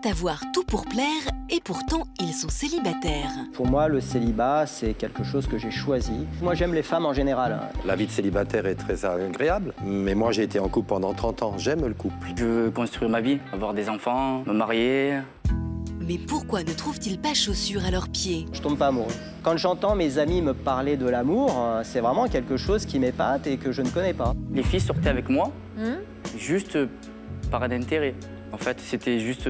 prêts à voir tout pour plaire et pourtant ils sont célibataires. Pour moi, le célibat, c'est quelque chose que j'ai choisi. Moi, j'aime les femmes en général. La vie de célibataire est très agréable, mais moi j'ai été en couple pendant 30 ans, j'aime le couple. Je veux construire ma vie, avoir des enfants, me marier. Mais pourquoi ne trouvent-ils pas chaussures à leurs pieds? Je tombe pas amoureux. Quand j'entends mes amis me parler de l'amour, c'est vraiment quelque chose qui m'épate et que je ne connais pas. Les filles sortaient avec moi, juste par d'intérêt. En fait, c'était juste,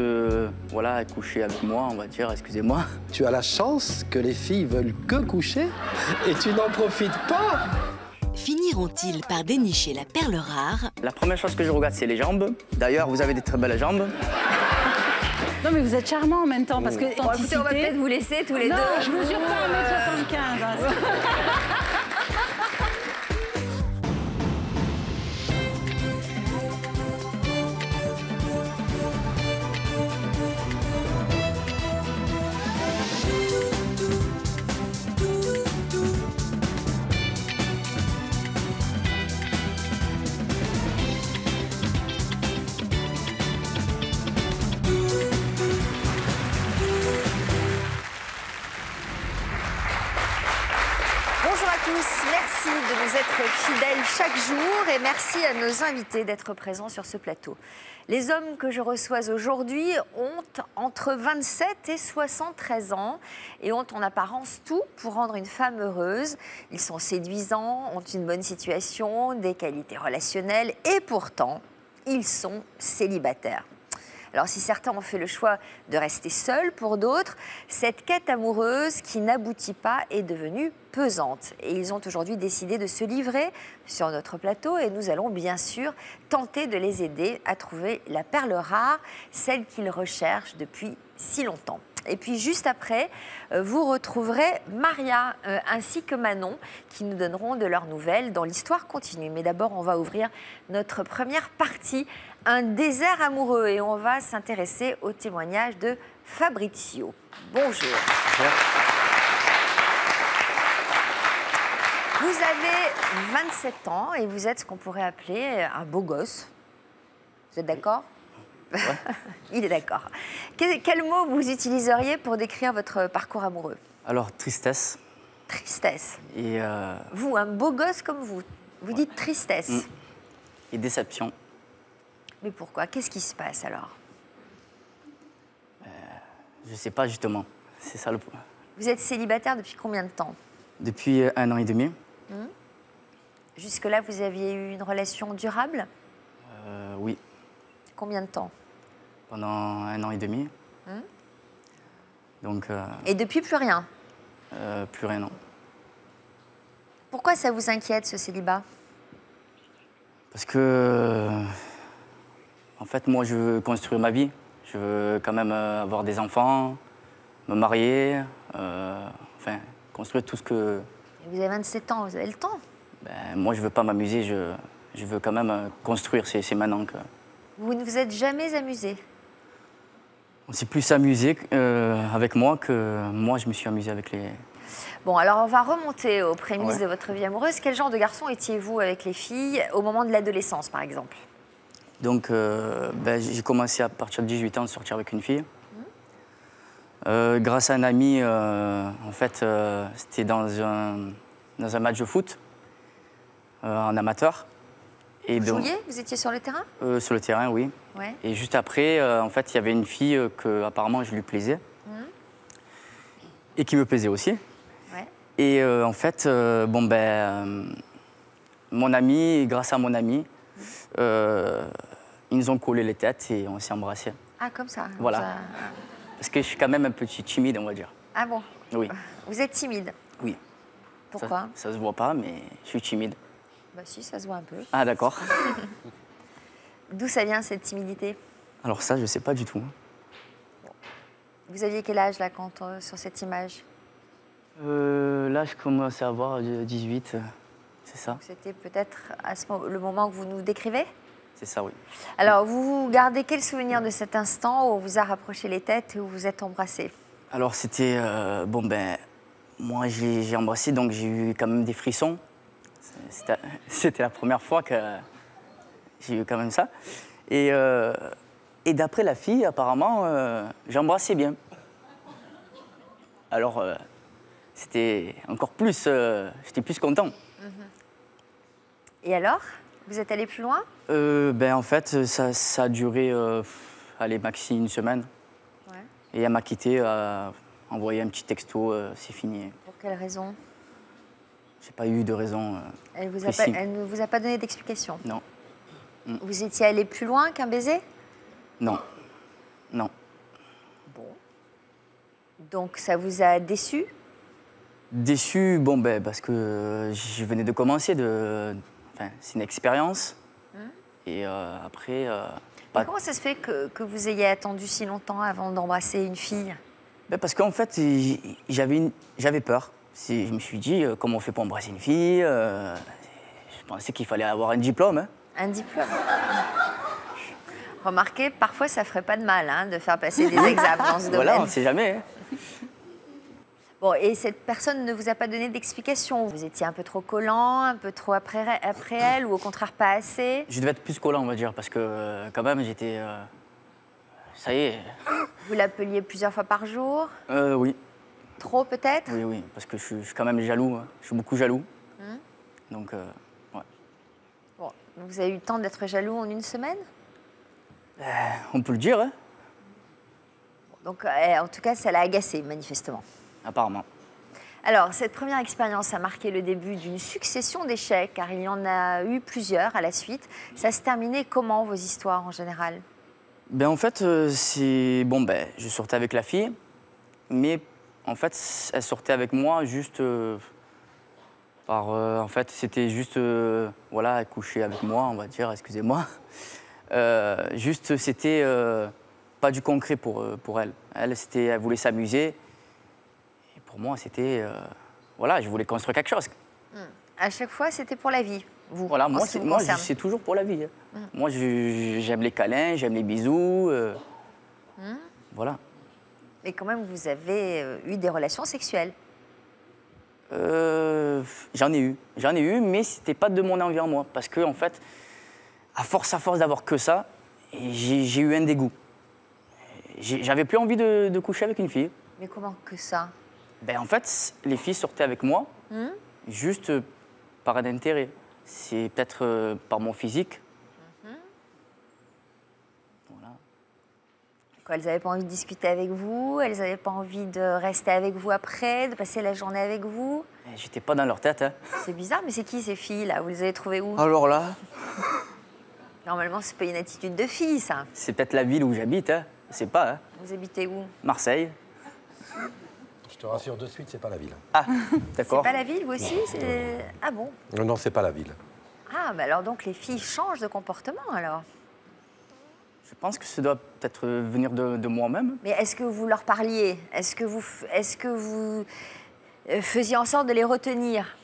voilà, coucher avec moi, on va dire, excusez-moi. Tu as la chance que les filles veulent que coucher et tu n'en profites pas. Finiront-ils par dénicher la perle rare? La première chose que je regarde, c'est les jambes. D'ailleurs, vous avez des très belles jambes. Non, mais vous êtes charmant en même temps, parce que... Bon, écoutez, on va peut-être vous laisser tous les deux. Non, je mesure pas 1m75. Hein. Bonjour à tous, merci de nous être fidèles chaque jour et merci à nos invités d'être présents sur ce plateau. Les hommes que je reçois aujourd'hui ont entre 27 et 73 ans et ont en apparence tout pour rendre une femme heureuse. Ils sont séduisants, ont une bonne situation, des qualités relationnelles et pourtant, ils sont célibataires. Alors si certains ont fait le choix de rester seuls, pour d'autres, cette quête amoureuse qui n'aboutit pas est devenue pesante. Et ils ont aujourd'hui décidé de se livrer sur notre plateau et nous allons bien sûr tenter de les aider à trouver la perle rare, celle qu'ils recherchent depuis si longtemps. Et puis juste après, vous retrouverez Maria ainsi que Manon qui nous donneront de leurs nouvelles dans l'histoire continue. Mais d'abord, on va ouvrir notre première partie, un désert amoureux. Et on va s'intéresser au témoignage de Fabrizio. Bonjour. Vous avez 27 ans et vous êtes ce qu'on pourrait appeler un beau gosse. Vous êtes d'accord ? Ouais. Il est d'accord. Quel mot vous utiliseriez pour décrire votre parcours amoureux? Alors, tristesse. Tristesse. Et vous, un beau gosse comme vous dites tristesse. Et déception. Mais pourquoi? Qu'est-ce qui se passe alors? Je ne sais pas justement. C'est ça le point. Vous êtes célibataire depuis combien de temps? Depuis 1 an et demi. Jusque-là, vous aviez eu une relation durable? Oui. Combien de temps? Pendant 1 an et demi. Donc, et depuis, plus rien? Plus rien, non. Pourquoi ça vous inquiète, ce célibat? Parce que, en fait, moi, je veux construire ma vie. Je veux quand même avoir des enfants, me marier, enfin, construire tout ce que... Vous avez 27 ans, vous avez le temps? Ben, moi, je veux pas m'amuser, je veux quand même construire, c'est maintenant que... Vous ne vous êtes jamais amusé? On s'est plus amusé avec moi que moi, je me suis amusé avec les... Bon, alors on va remonter aux prémices de votre vie amoureuse. Quel genre de garçon étiez-vous avec les filles au moment de l'adolescence, par exemple? Donc, j'ai commencé à partir de 18 ans de sortir avec une fille. Grâce à un ami, en fait, c'était dans un match de foot, en amateur. Et vous jouiez? Vous étiez sur le terrain? Sur le terrain, oui. Ouais. Et juste après, en fait, il y avait une fille que apparemment je lui plaisais. Et qui me plaisait aussi. Ouais. Et en fait, mon ami, grâce à mon ami, ils nous ont collé les têtes et on s'est embrassés. Ah, comme ça? Voilà. Parce que je suis quand même un petit timide, on va dire. Ah bon? Oui. Vous êtes timide? Oui. Pourquoi? Ça se voit pas, mais je suis timide. Bah si, ça se voit un peu. Ah, d'accord. D'où ça vient, cette timidité? Alors ça, je sais pas du tout. Vous aviez quel âge, là, sur cette image? Là, je commence à avoir 18, c'est ça? C'était peut-être le moment que vous nous décrivez? C'est ça, oui. Alors, vous gardez quel souvenir de cet instant où on vous a rapproché les têtes et où vous êtes embrassés? Alors, c'était... moi, j'ai embrassé, donc j'ai eu quand même des frissons. C'était la première fois que j'ai eu quand même ça. Et Et d'après la fille, apparemment, j'embrassais bien. Alors, c'était encore plus... j'étais plus content. Et alors, vous êtes allé plus loin? Ben, en fait, ça a duré, allez, maxi une semaine. Ouais. Et elle m'a quitté, envoyé un petit texto, c'est fini. Pour quelle raison? J'ai pas eu de raison Elle précise. ne vous a pas donné d'explication? Non, Vous étiez allé plus loin qu'un baiser? non, non. Bon. Donc ça vous a déçu? Déçu, bon, ben, parce que je venais de commencer, enfin, c'est une expérience. Et après... Mais comment ça se fait que vous ayez attendu si longtemps avant d'embrasser une fille? Ben, parce qu'en fait, j'avais peur. Je me suis dit, comment on fait pour embrasser une fille? Je pensais qu'il fallait avoir un diplôme. Hein. Un diplôme. Remarquez, parfois ça ferait pas de mal hein, de faire passer des examens dans ce domaine. Voilà, on ne sait jamais. Hein. Bon, et cette personne ne vous a pas donné d'explication? Vous étiez un peu trop collant, un peu trop après elle, ou au contraire pas assez? Je devais être plus collant, on va dire, parce que quand même, j'étais... ça y est. Vous l'appeliez plusieurs fois par jour? Oui. Trop peut-être? Oui, oui, parce que je suis quand même jaloux. Hein. Je suis beaucoup jaloux. Donc, ouais. Bon, donc vous avez eu le temps d'être jaloux en une semaine? On peut le dire, hein, Donc, en tout cas, ça l'a agacé, manifestement. apparemment. Alors, cette première expérience a marqué le début d'une succession d'échecs, car il y en a eu plusieurs à la suite. Ça se terminait comment, vos histoires, en général? Ben, en fait, c'est... Bon, ben, je sortais avec la fille, mais en fait, elle sortait avec moi juste en fait, c'était juste... voilà, elle couchait avec moi, on va dire, excusez-moi. Juste, c'était pas du concret pour elle. Elle voulait s'amuser. Et pour moi, c'était... voilà, je voulais construire quelque chose. À chaque fois, c'était pour la vie, vous, Voilà, en moi, ce qui vous concerne. c'est toujours pour la vie. Hein. Moi, j'aime les câlins, j'aime les bisous. Voilà. Mais quand même, vous avez eu des relations sexuelles. J'en ai eu, mais c'était pas de mon envie en moi. Parce que, en fait, à force d'avoir que ça, j'ai eu un dégoût. J'avais plus envie de coucher avec une fille. Mais comment que ça? Ben, en fait, les filles sortaient avec moi juste par un intérêt. C'est peut-être par mon physique. Voilà. Quoi, elles n'avaient pas envie de discuter avec vous? Elles n'avaient pas envie de rester avec vous après, de passer la journée avec vous? J'étais pas dans leur tête. Hein. C'est bizarre, mais c'est qui ces filles-là? Vous les avez trouvées où? Alors là, Normalement, c'est pas une attitude de fille, ça. c'est peut-être la ville où j'habite. Hein. Je sais pas. Hein. Vous habitez où? Marseille. Je te rassure de suite, c'est pas la ville. Ah, C'est d'accord. pas la ville, vous aussi? Ah bon? Non, non, c'est pas la ville. Ah, mais alors donc les filles changent de comportement, alors? Je pense que ça doit peut-être venir de moi-même. Mais est-ce que vous leur parliez? Est-ce que vous faisiez en sorte de les retenir?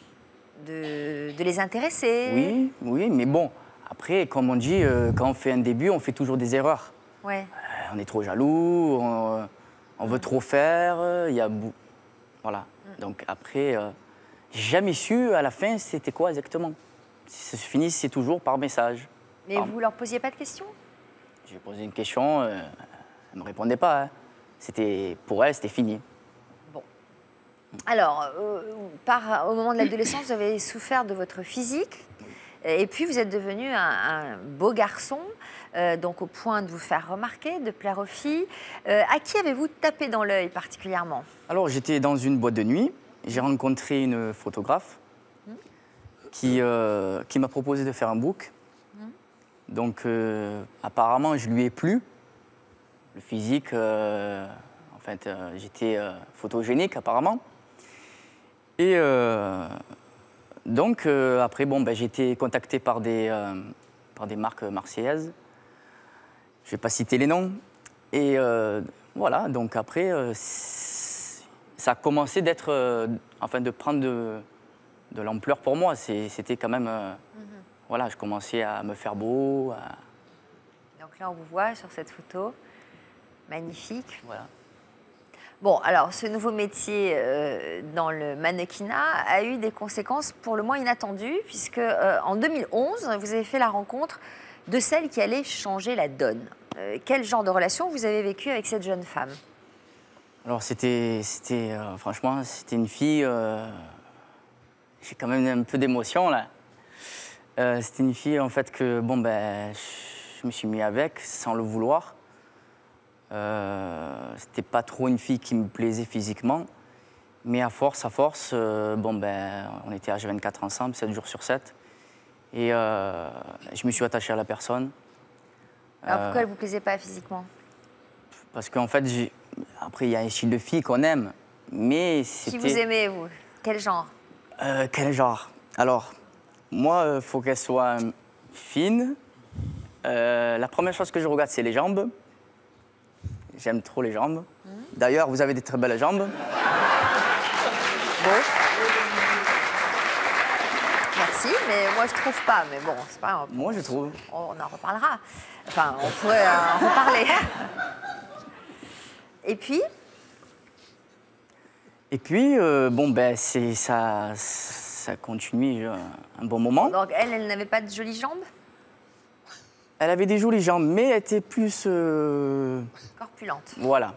De les intéresser? Oui, oui, mais bon, après, comme on dit, quand on fait un début, on fait toujours des erreurs. Ouais. On est trop jaloux, on veut trop faire, il y a... Voilà. Donc après, j'ai jamais su à la fin c'était quoi exactement. Ça se finissait toujours par message. Mais vous leur posiez pas de questions? J'ai posé une question, elle ne me répondait pas. Hein. Pour elle, c'était fini. Bon. Alors, au moment de l'adolescence, vous avez souffert de votre physique. Et puis, vous êtes devenu un beau garçon, donc au point de vous faire remarquer, de plaire aux filles. À qui avez-vous tapé dans l'œil particulièrement? Alors, j'étais dans une boîte de nuit. J'ai rencontré une photographe qui m'a proposé de faire un book. Donc, apparemment, je lui ai plu. Le physique, en fait, j'étais photogénique, apparemment. Et donc, après, bon, ben, j'ai été contacté par des marques marseillaises. Je ne vais pas citer les noms. Et voilà, donc après, ça a commencé de prendre de l'ampleur pour moi. C'était quand même... Voilà, je commençais à me faire beau. Donc là, on vous voit sur cette photo. Magnifique. Voilà. Bon, alors, ce nouveau métier dans le mannequinat a eu des conséquences pour le moins inattendues, puisque en 2011, vous avez fait la rencontre de celle qui allait changer la donne. quel genre de relation vous avez vécu avec cette jeune femme? Alors franchement, c'était une fille, j'ai quand même un peu d'émotion là. C'était une fille en fait que, bon ben, je me suis mis avec sans le vouloir. C'était pas trop une fille qui me plaisait physiquement, mais à force, bon ben, on était H24 ensemble, 7 jours sur 7. Et je me suis attaché à la personne. Alors pourquoi elle ne vous plaisait pas physiquement? Parce qu'en fait, après, il y a un style de filles qu'on aime, mais Qui c'était... vous aimez, vous? Quel genre? Quel genre? Alors, moi, il faut qu'elle soit fine. La première chose que je regarde, c'est les jambes. J'aime trop les jambes. D'ailleurs, vous avez des très belles jambes. Bon. Merci, mais moi je trouve pas. Mais bon, c'est pas grave. Moi, je trouve. On en reparlera. Enfin, on pourrait en reparler. Et puis? Et puis, bon, ben, ça continue un bon moment. Donc elle n'avait pas de jolies jambes? Elle avait des jolies jambes, mais elle était plus... Corpulente. Voilà.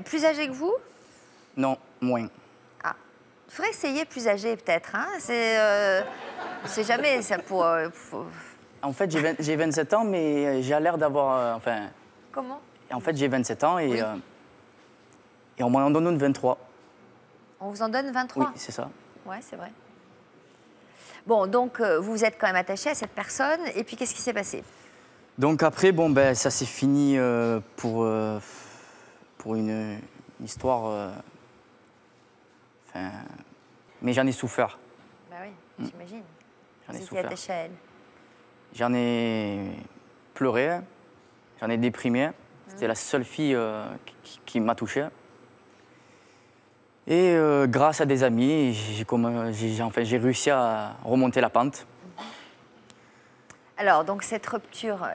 Plus âgée que vous? Non, moins. Ah. Il faudrait essayer plus âgée peut-être. Hein? C'est jamais ça pour... En fait, j'ai 27 ans, mais j'ai l'air d'avoir... enfin... Comment? En fait, j'ai 27 ans et, Oui. Et on m'en donne 23. On vous en donne 23? Oui, c'est ça. Ouais, c'est vrai. Bon, donc vous vous êtes quand même attaché à cette personne. Et puis, qu'est-ce qui s'est passé? Donc après, bon, ben, ça s'est fini pour une histoire... enfin... Mais j'en ai souffert. Bah oui, j'imagine. J'en ai Vous étiez souffert. attaché à elle. J'en ai pleuré, j'en ai déprimé. C'était la seule fille qui m'a touché. Et grâce à des amis, j'ai réussi à remonter la pente. Alors, donc cette rupture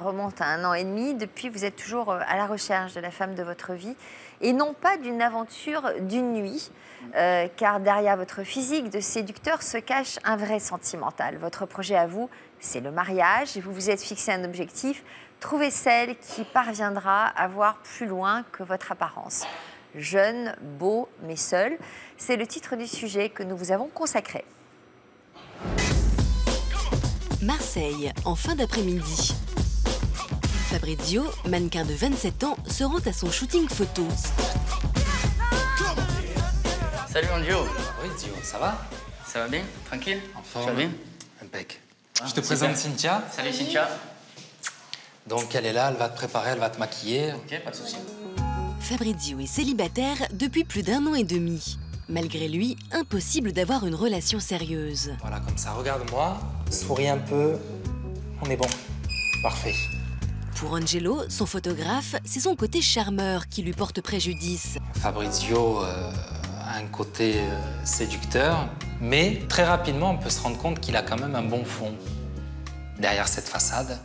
remonte à 1 an et demi. Depuis, vous êtes toujours à la recherche de la femme de votre vie et non pas d'une aventure d'une nuit, car derrière votre physique de séducteur se cache un vrai sentimental. Votre projet à vous, c'est le mariage et vous vous êtes fixé un objectif, trouver celle qui parviendra à voir plus loin que votre apparence. Jeune, beau, mais seul, c'est le titre du sujet que nous vous avons consacré. Marseille, en fin d'après-midi. Fabrizio, mannequin de 27 ans, se rend à son shooting photo. Salut Angio. Oui, Dio, ça va? Ça va bien? Tranquille? En forme. Ça va bien? Impec. Ah, Je te présente Cynthia. Salut Cynthia. Donc elle est là, elle va te préparer, elle va te maquiller. Ok, pas de souci. Fabrizio est célibataire depuis plus d'1 an et demi. Malgré lui, impossible d'avoir une relation sérieuse. Voilà, comme ça, regarde-moi, souris un peu. On est bon. Parfait. Pour Angelo, son photographe, c'est son côté charmeur qui lui porte préjudice. Fabrizio a un côté séducteur, mais très rapidement, on peut se rendre compte qu'il a quand même un bon fond. Derrière cette façade,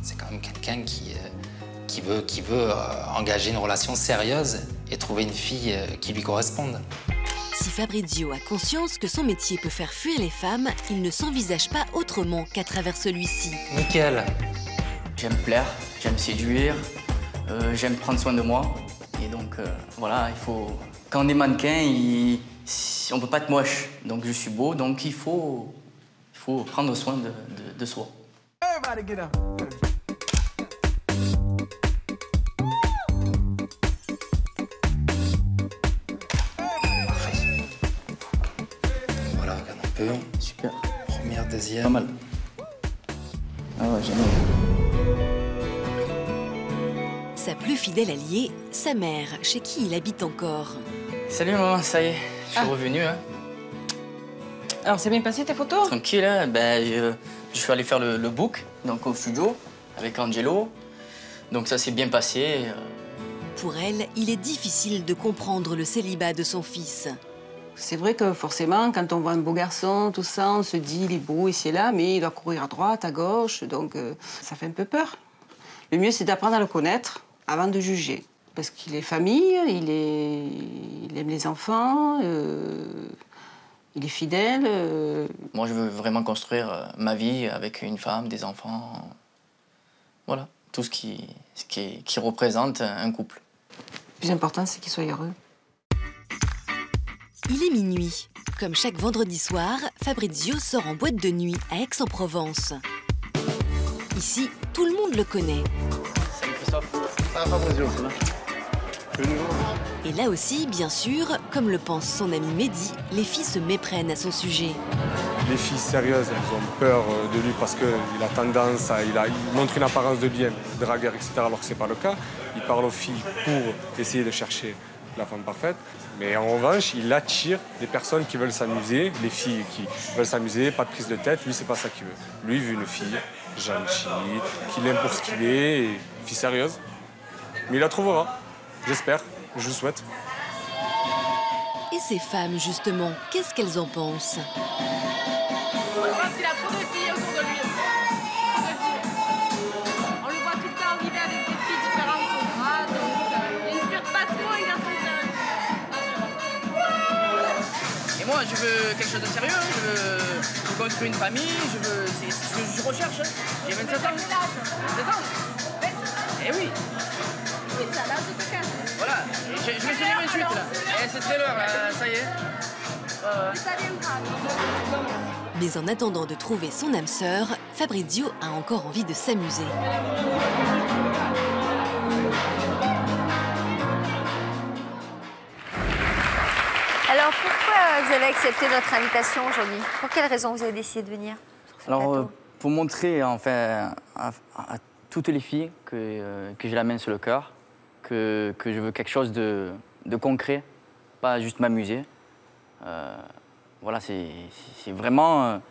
c'est quand même quelqu'un qui veut engager une relation sérieuse et trouver une fille qui lui corresponde. Si Fabrizio a conscience que son métier peut faire fuir les femmes, il ne s'envisage pas autrement qu'à travers celui-ci. Nickel. J'aime plaire, j'aime séduire, j'aime prendre soin de moi. Et donc, voilà, il faut... Quand on est mannequin, on ne peut pas être moche. Donc, je suis beau, donc il faut prendre soin de soi. Everybody get up. Voilà, regarde un peu. Super. Première, deuxième. Pas mal. Ah ouais, génial. Sa plus fidèle alliée, sa mère, chez qui il habite encore. Salut maman, ça y est, je suis revenu. Hein. Alors, c'est bien passé tes photos? Tranquille, hein. Ben, je suis allé faire le book, donc au studio, avec Angelo. Donc ça s'est bien passé. Pour elle, il est difficile de comprendre le célibat de son fils. C'est vrai que forcément, quand on voit un beau garçon, tout ça, on se dit il est beau ici et là, mais il doit courir à droite, à gauche, donc ça fait un peu peur. Le mieux, c'est d'apprendre à le connaître avant de juger. Parce qu'il est famille, il aime les enfants, il est fidèle. Moi, je veux vraiment construire ma vie avec une femme, des enfants. Voilà. tout ce qui représente un couple. Le plus important, c'est qu'ils soient heureux. Il est minuit. Comme chaque vendredi soir, Fabrizio sort en boîte de nuit à Aix-en-Provence. Ici, tout le monde le connaît. Salut Christophe. Ça va, Fabrizio? Et là aussi, bien sûr, comme le pense son ami Mehdi, les filles se méprennent à son sujet. Les filles sérieuses, elles ont peur de lui parce qu'il a tendance à... Il montre une apparence de bien, dragueur, etc., alors que ce n'est pas le cas. Il parle aux filles pour essayer de chercher la femme parfaite. Mais en revanche, il attire des personnes qui veulent s'amuser, les filles qui veulent s'amuser, pas de prise de tête. Lui, c'est pas ça qu'il veut. Lui, il veut une fille gentille, qu'il aime pour ce qu'il est, et une fille sérieuse. Mais il la trouvera, j'espère, je le souhaite. Et ces femmes, justement, qu'est-ce qu'elles en pensent? Parce qu'il a trop de filles autour de lui. Trop de filles. On le voit tout le temps arriver avec des filles différentes au bras, donc il n'inspire pas trop les garçons sérieux. Et moi, je veux quelque chose de sérieux. Je veux construire une famille. C'est ce que je recherche. J'ai 27 ans. 27 ans. Eh oui. Oui, t'as l'âge de te casser. Voilà. Je me suis dit 28 là. Et c'est très l'heure, ça y est. Ça viendra. Mais en attendant de trouver son âme sœur, Fabrizio a encore envie de s'amuser. Alors pourquoi vous avez accepté notre invitation aujourd'hui? Pour quelle raison vous avez décidé de venir sur ce plateau? Pour montrer enfin, à toutes les filles que j'ai la main sur le cœur, que je veux quelque chose de concret, pas juste m'amuser. Voilà, c'est vraiment...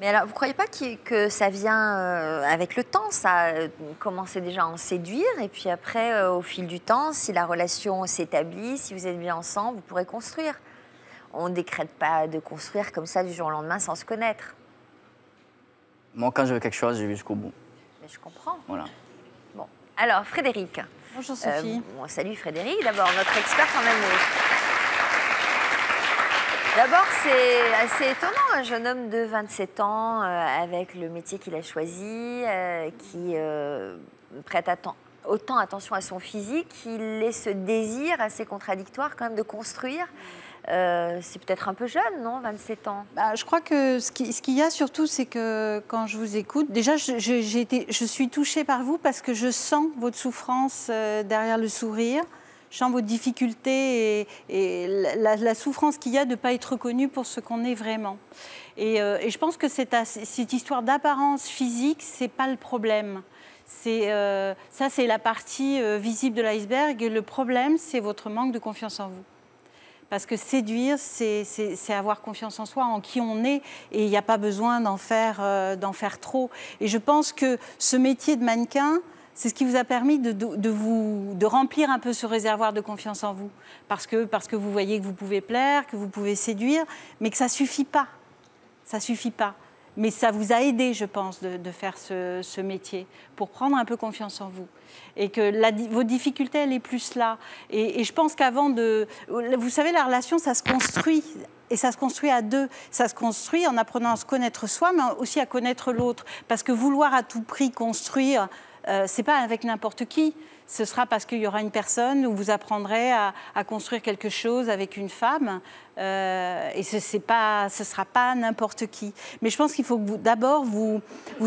Mais alors, vous ne croyez pas que ça vient avec le temps? Ça commençait déjà à en séduire, et puis après, au fil du temps, si la relation s'établit, si vous êtes bien ensemble, vous pourrez construire. On ne décrète pas de construire comme ça du jour au lendemain sans se connaître. Moi, quand je veux quelque chose, je vais jusqu'au bout. Mais je comprends. Voilà. Bon. Alors, Frédéric. Bonjour Sophie. Salut Frédéric, d'abord, notre expert en amour. D'abord, c'est assez étonnant, un jeune homme de 27 ans, avec le métier qu'il a choisi, qui prête autant attention à son physique, il ait ce désir assez contradictoire quand même de construire. C'est peut-être un peu jeune, non, 27 ans? Je crois que ce qu'il y a surtout, c'est que quand je vous écoute, déjà, je suis touchée par vous parce que je sens votre souffrance derrière le sourire. Je sens votre difficulté et la souffrance qu'il y a de ne pas être reconnu pour ce qu'on est vraiment. Et je pense que cette histoire d'apparence physique, ce n'est pas le problème. Ça, c'est la partie visible de l'iceberg. Le problème, c'est votre manque de confiance en vous. Parce que séduire, c'est avoir confiance en soi, en qui on est, et il n'y a pas besoin d'en faire trop. Et je pense que ce métier de mannequin, c'est ce qui vous a permis de remplir un peu ce réservoir de confiance en vous. Parce que vous voyez que vous pouvez plaire, que vous pouvez séduire, mais que ça ne suffit pas. Ça ne suffit pas. Mais ça vous a aidé, je pense, de faire ce métier, pour prendre un peu confiance en vous. Et que vos difficultés, elle est plus là. Et je pense qu'avant de... Vous savez, la relation, ça se construit. Et ça se construit à deux. Ça se construit en apprenant à se connaître soi, mais aussi à connaître l'autre. Parce que vouloir à tout prix construire, c'est pas avec n'importe qui. Ce sera parce qu'il y aura une personne où vous apprendrez à construire quelque chose avec une femme. Et ce ne sera pas n'importe qui. Mais je pense qu'il faut que d'abord, vous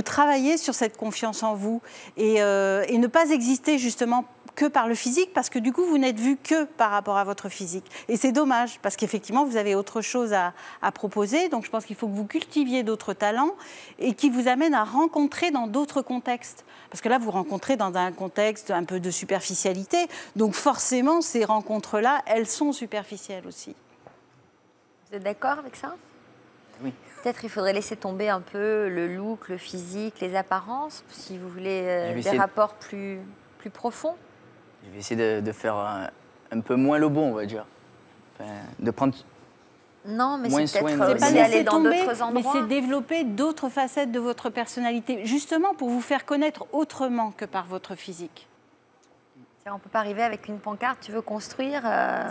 travaillez sur cette confiance en vous et ne pas exister justement que par le physique, parce que du coup, vous n'êtes vu que par rapport à votre physique. Et c'est dommage, parce qu'effectivement, vous avez autre chose à proposer. Donc, je pense qu'il faut que vous cultiviez d'autres talents et qui vous amènent à rencontrer dans d'autres contextes. Parce que là, vous rencontrez dans un contexte un peu de superficialité. Donc, forcément, ces rencontres-là, elles sont superficielles aussi. Vous êtes d'accord avec ça? Oui. Peut-être il faudrait laisser tomber un peu le look, le physique, les apparences, si vous voulez des rapports plus profonds. Je vais essayer de faire un peu moins le bon, on va dire. Enfin, de prendre... Non, mais c'est peut-être pas aussi aller dans d'autres endroits. Mais c'est développer d'autres facettes de votre personnalité, justement pour vous faire connaître autrement que par votre physique. On ne peut pas arriver avec une pancarte, tu veux construire.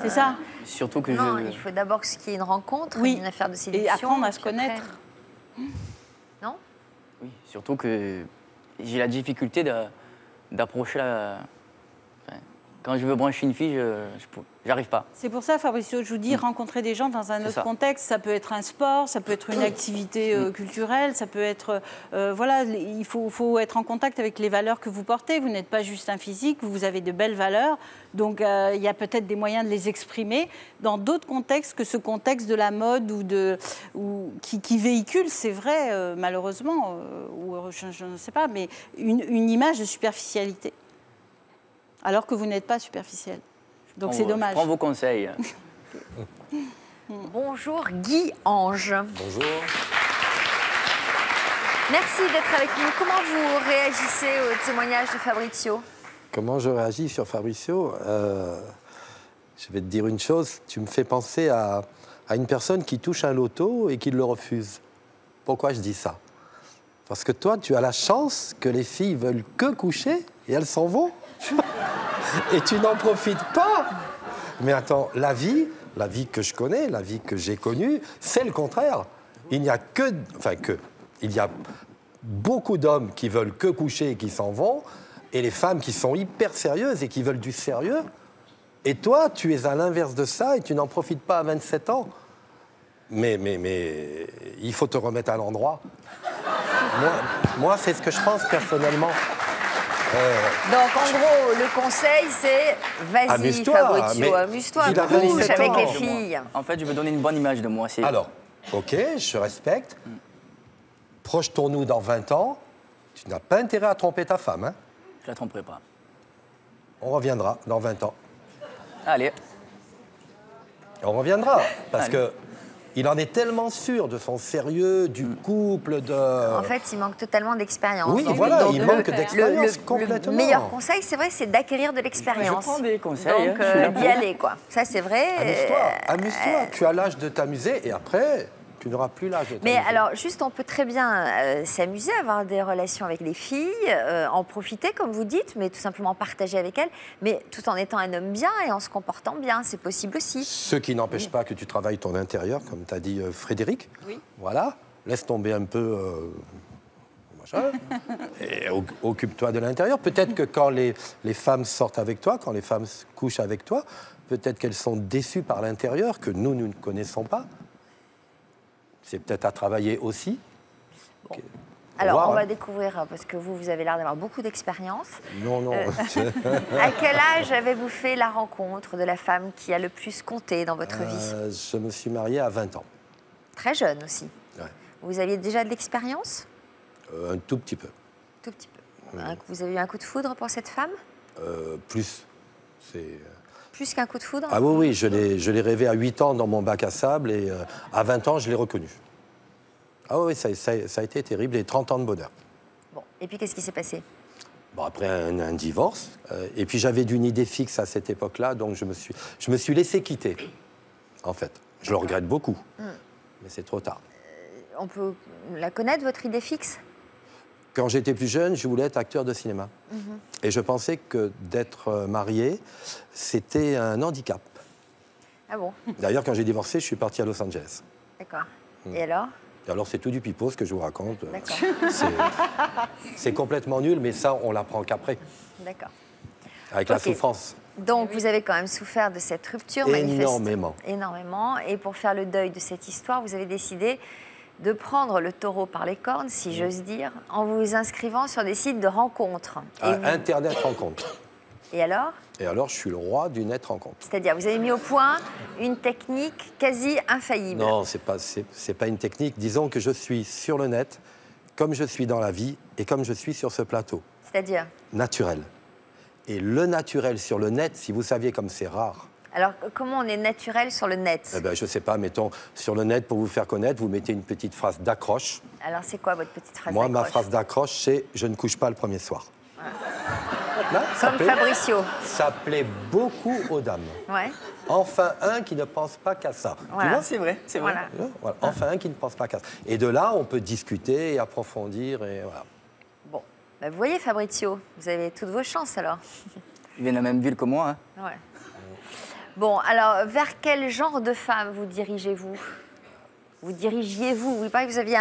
C'est ça. Surtout que non, il faut d'abord qu'il y ait une rencontre, une affaire de séduction. Et apprendre à se connaître. Non? Oui, surtout que j'ai la difficulté d'approcher la... Enfin, quand je veux brancher une fille, j'arrive pas. C'est pour ça, Fabricio, je vous dis, rencontrer des gens dans un autre ça. contexte, ça peut être un sport, ça peut être une activité culturelle, ça peut être... voilà, il faut être en contact avec les valeurs que vous portez. Vous n'êtes pas juste un physique, vous avez de belles valeurs. Donc, il y a peut-être des moyens de les exprimer dans d'autres contextes que ce contexte de la mode qui véhicule, c'est vrai, malheureusement, ou je ne sais pas, mais une image de superficialité. Alors que vous n'êtes pas superficiel. Donc c'est dommage. Je prends vos conseils. Bonjour Guy Ange. Bonjour. Merci d'être avec nous. Comment vous réagissez au témoignage de Fabrizio? Comment je réagis sur Fabricio? Je vais te dire une chose, tu me fais penser à une personne qui touche un loto et qui le refuse. Pourquoi je dis ça? Parce que toi, tu as la chance que les filles veulent que coucher et elles s'en vont. Et tu n'en profites pas. Mais attends, la vie que je connais, la vie que j'ai connue, c'est le contraire. Il n'y a il y a beaucoup d'hommes qui veulent que coucher et qui s'en vont, et les femmes qui sont hyper sérieuses et qui veulent du sérieux. Et toi, tu es à l'inverse de ça et tu n'en profites pas à 27 ans. Mais il faut te remettre à l'endroit. Moi, c'est ce que je pense personnellement. Donc, en gros, le conseil, c'est vas-y, Fabrizio, amuse-toi, couche avec les filles. En fait, je veux donner une bonne image de moi. Alors, ok, je respecte. Projetons-nous dans 20 ans. Tu n'as pas intérêt à tromper ta femme, hein? Je la tromperai pas. On reviendra dans 20 ans. Allez. On reviendra, parce que il en est tellement sûr de son sérieux, du couple, de... En fait, il manque totalement d'expérience. Oui, voilà, il manque d'expérience complètement. Le meilleur conseil, c'est vrai, c'est d'acquérir de l'expérience. Je prends des conseils. Donc, d'y aller, quoi. Ça, c'est vrai. Amuse-toi. Tu as l'âge de t'amuser et après, tu n'auras plus l'âge de t'amuser. Mais alors, juste, on peut très bien s'amuser, avoir des relations avec les filles, en profiter, comme vous dites, mais tout simplement partager avec elles, mais tout en étant un homme bien et en se comportant bien. C'est possible aussi. Ce qui n'empêche pas que tu travailles ton intérieur, comme t'as dit Frédéric. Oui. Voilà. Laisse tomber un peu... machin, et occupe-toi de l'intérieur. Peut-être que quand les femmes sortent avec toi, quand les femmes couchent avec toi, peut-être qu'elles sont déçues par l'intérieur, que nous ne connaissons pas. C'est peut-être à travailler aussi. Bon. Alors, on va découvrir, parce que vous avez l'air d'avoir beaucoup d'expérience. Non. À quel âge avez-vous fait la rencontre de la femme qui a le plus compté dans votre vie? Je me suis marié à 20 ans. Très jeune aussi. Ouais. Vous aviez déjà de l'expérience? Un tout petit peu. Tout petit peu. Vous avez eu un coup de foudre pour cette femme? Plus. Plus qu'un coup de foudre? Ah oui, je l'ai rêvé à 8 ans dans mon bac à sable et à 20 ans, je l'ai reconnu. Ah oui, ça a été terrible et 30 ans de bonheur. Bon, et puis qu'est-ce qui s'est passé? Bon, après un divorce, et puis j'avais d'une idée fixe à cette époque-là, donc je me suis laissé quitter, en fait. Je le regrette beaucoup, mais c'est trop tard. On peut la connaître, votre idée fixe? Quand j'étais plus jeune, je voulais être acteur de cinéma. Et je pensais que d'être marié, c'était un handicap. Ah bon? D'ailleurs, quand j'ai divorcé, je suis parti à Los Angeles. D'accord. Et alors? Et alors, c'est tout du pipeau, ce que je vous raconte. D'accord. C'est complètement nul, mais ça, on l'apprend qu'après. D'accord. Avec la souffrance. Donc, vous avez quand même souffert de cette rupture, énormément. Énormément. Et pour faire le deuil de cette histoire, vous avez décidé de prendre le taureau par les cornes, si j'ose dire, en vous inscrivant sur des sites de rencontres. Internet rencontre. Et alors? Et alors, je suis le roi du net rencontre. C'est-à-dire, vous avez mis au point une technique quasi infaillible. Non, c'est pas une technique. Disons que je suis sur le net, comme je suis dans la vie et comme je suis sur ce plateau. C'est-à-dire? Naturel. Et le naturel sur le net, si vous saviez comme c'est rare. Alors, comment on est naturel sur le net? Eh ben, je ne sais pas, mettons, sur le net, pour vous faire connaître, vous mettez une petite phrase d'accroche. Alors, c'est quoi votre petite phrase d'accroche? Moi, ma phrase d'accroche, c'est « Je ne couche pas le premier soir ». Là, comme Fabricio. Ça plaît beaucoup aux dames. Ouais. Enfin un qui ne pense pas qu'à ça. Voilà. Tu vois, c'est vrai, c'est vrai. Voilà. Enfin un qui ne pense pas qu'à ça. Et de là, on peut discuter et approfondir. Et voilà. Bon, bah, vous voyez Fabrizio, vous avez toutes vos chances alors. Il vient de la même ville que moi. Hein. Ouais. Bon, alors, vers quel genre de femme vous dirigez-vous? Vous dirigiez-vous? Vous paraît que vous aviez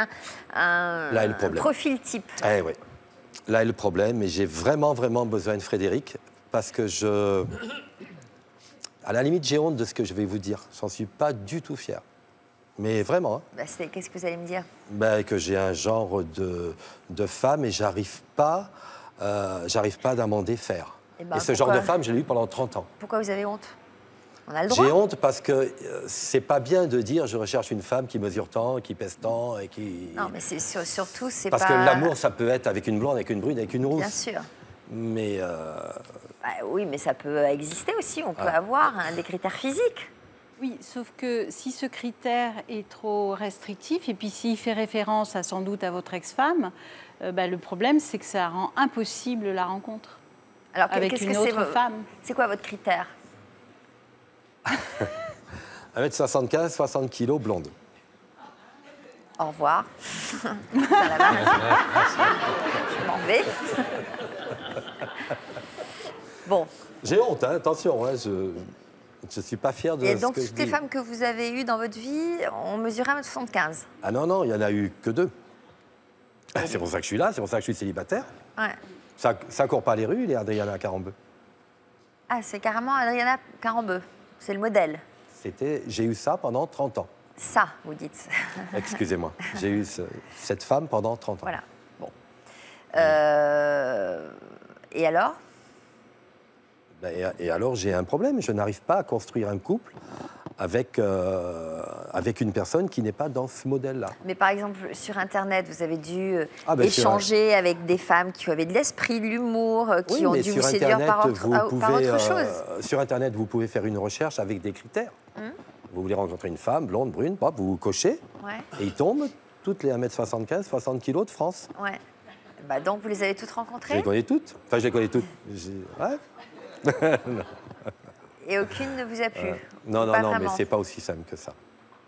un là est le problème. Profil type. Eh oui. Là est le problème, et j'ai vraiment, vraiment besoin de Frédéric, parce que à la limite, j'ai honte de ce que je vais vous dire. J'en suis pas du tout fier. Mais vraiment. Hein. Bah, qu'est-ce que vous allez me dire? Que j'ai un genre de femme et j'arrive pas à m'en défaire. Et ce genre de femme, je l'ai eu pendant 30 ans. Pourquoi vous avez honte? On a le droit. J'ai honte parce que c'est pas bien de dire je recherche une femme qui mesure tant, qui pèse tant et qui... Non, mais surtout, c'est pas... Parce que l'amour, ça peut être avec une blonde, avec une brune, avec une rousse. Bien sûr. Mais... oui, mais ça peut exister aussi. On peut avoir des critères physiques. Oui, sauf que si ce critère est trop restrictif, et puis s'il fait référence sans doute à votre ex-femme, le problème, c'est que ça rend impossible la rencontre. Alors, avec une autre femme. C'est quoi votre critère? 1m75, 60 kg, blonde. Au revoir. Ça la va. Je m'en vais. Bon. J'ai honte, hein, attention, hein, je ne suis pas fier de ce que je dis. Et donc, toutes les femmes que vous avez eues dans votre vie ont mesuré 1m75? Ah non, il n'y en a eu que 2. C'est pour ça que je suis là, c'est pour ça que je suis célibataire. Ouais. Ça ne court pas les rues, les Adriana Carambeu. Ah, c'est carrément Adriana Carambeu. C'est le modèle. J'ai eu ça pendant 30 ans. Ça, vous dites. Excusez-moi. J'ai eu cette femme pendant 30 ans. Voilà. Bon. Et alors? Et alors, j'ai un problème. Je n'arrive pas à construire un couple avec une personne qui n'est pas dans ce modèle-là. Mais par exemple, sur Internet, vous avez dû échanger avec des femmes qui avaient de l'esprit, de l'humour, qui ont dû vous séduire par autre chose. Sur Internet, vous pouvez faire une recherche avec des critères. Vous voulez rencontrer une femme, blonde, brune, vous cochez, et ils tombent toutes les 1m75, 60 kg de France. Ouais. Donc, vous les avez toutes rencontrées? Je les connais toutes. Enfin, je les connais toutes. Ouais. Et aucune ne vous a plu? Non, mais c'est pas aussi simple que ça.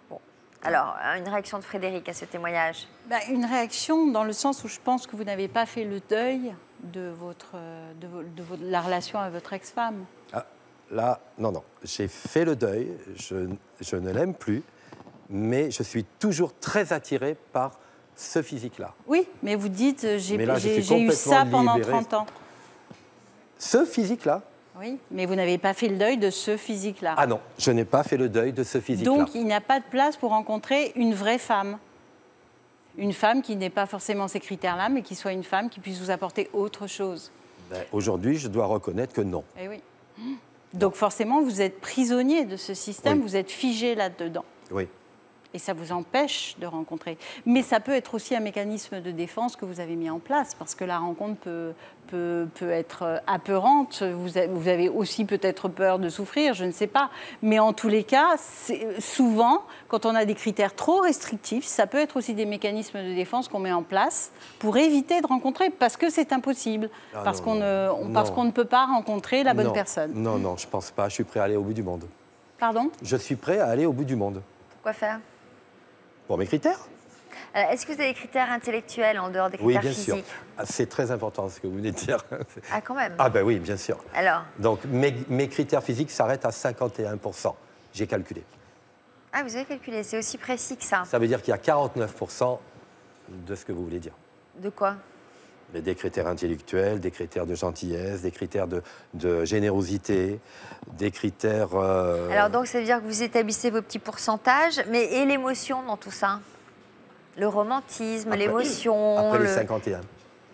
Bon. Alors, une réaction de Frédéric à ce témoignage? Une réaction dans le sens où je pense que vous n'avez pas fait le deuil de la relation avec votre ex-femme. Ah, là, non. J'ai fait le deuil, je ne l'aime plus, mais je suis toujours très attiré par ce physique-là. Oui, mais vous dites, j'ai eu ça pendant 30 ans. Ce physique-là? Oui, mais vous n'avez pas fait le deuil de ce physique-là. Ah non, je n'ai pas fait le deuil de ce physique-là. Donc, il n'y a pas de place pour rencontrer une vraie femme. Une femme qui n'ait pas forcément ces critères-là, mais qui soit une femme qui puisse vous apporter autre chose. Aujourd'hui, je dois reconnaître que non. Eh oui. Donc, forcément, vous êtes prisonnier de ce système, vous êtes figé là-dedans. Oui. Et ça vous empêche de rencontrer. Mais ça peut être aussi un mécanisme de défense que vous avez mis en place, parce que la rencontre peut être apeurante. Vous avez aussi peut-être peur de souffrir, je ne sais pas. Mais en tous les cas, souvent, quand on a des critères trop restrictifs, ça peut être aussi des mécanismes de défense qu'on met en place pour éviter de rencontrer, parce que c'est impossible, parce qu'on ne peut pas rencontrer la bonne personne. Non, je ne pense pas. Je suis prêt à aller au bout du monde. Pardon? Je suis prêt à aller au bout du monde. Pourquoi faire? Pour mes critères. Est-ce que vous avez des critères intellectuels en dehors des critères physiques? Oui, bien sûr. C'est très important ce que vous venez de dire. Ah, quand même? Ah ben oui, bien sûr. Alors? Donc, mes critères physiques s'arrêtent à 51%. J'ai calculé. Ah, vous avez calculé. C'est aussi précis que ça? Ça veut dire qu'il y a 49% de ce que vous voulez dire. De quoi? Des critères intellectuels, des critères de gentillesse, des critères de générosité, des critères... Alors donc, ça veut dire que vous établissez vos petits pourcentages, mais et l'émotion dans tout ça? Le romantisme, l'émotion... Après les 51.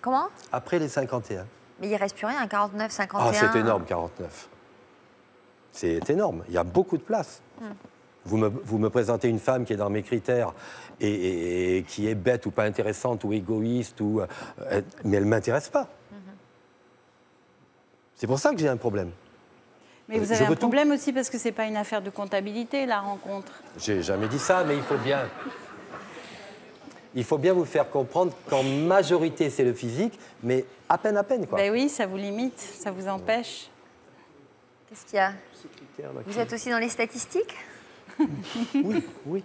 Comment? Après les 51. Mais il ne reste plus rien, 49, 51... Ah, c'est énorme, 49. C'est énorme, il y a beaucoup de place. Vous me présentez une femme qui est dans mes critères et qui est bête ou pas intéressante ou égoïste, mais elle ne m'intéresse pas. C'est pour ça que j'ai un problème. Mais vous avez un problème aussi parce que ce n'est pas une affaire de comptabilité, la rencontre. J'ai jamais dit ça, mais il faut bien vous faire comprendre qu'en majorité, c'est le physique, mais à peine, quoi. Ben oui, ça vous limite, ça vous empêche. Qu'est-ce qu'il y a? Vous êtes aussi dans les statistiques? Oui. Oui?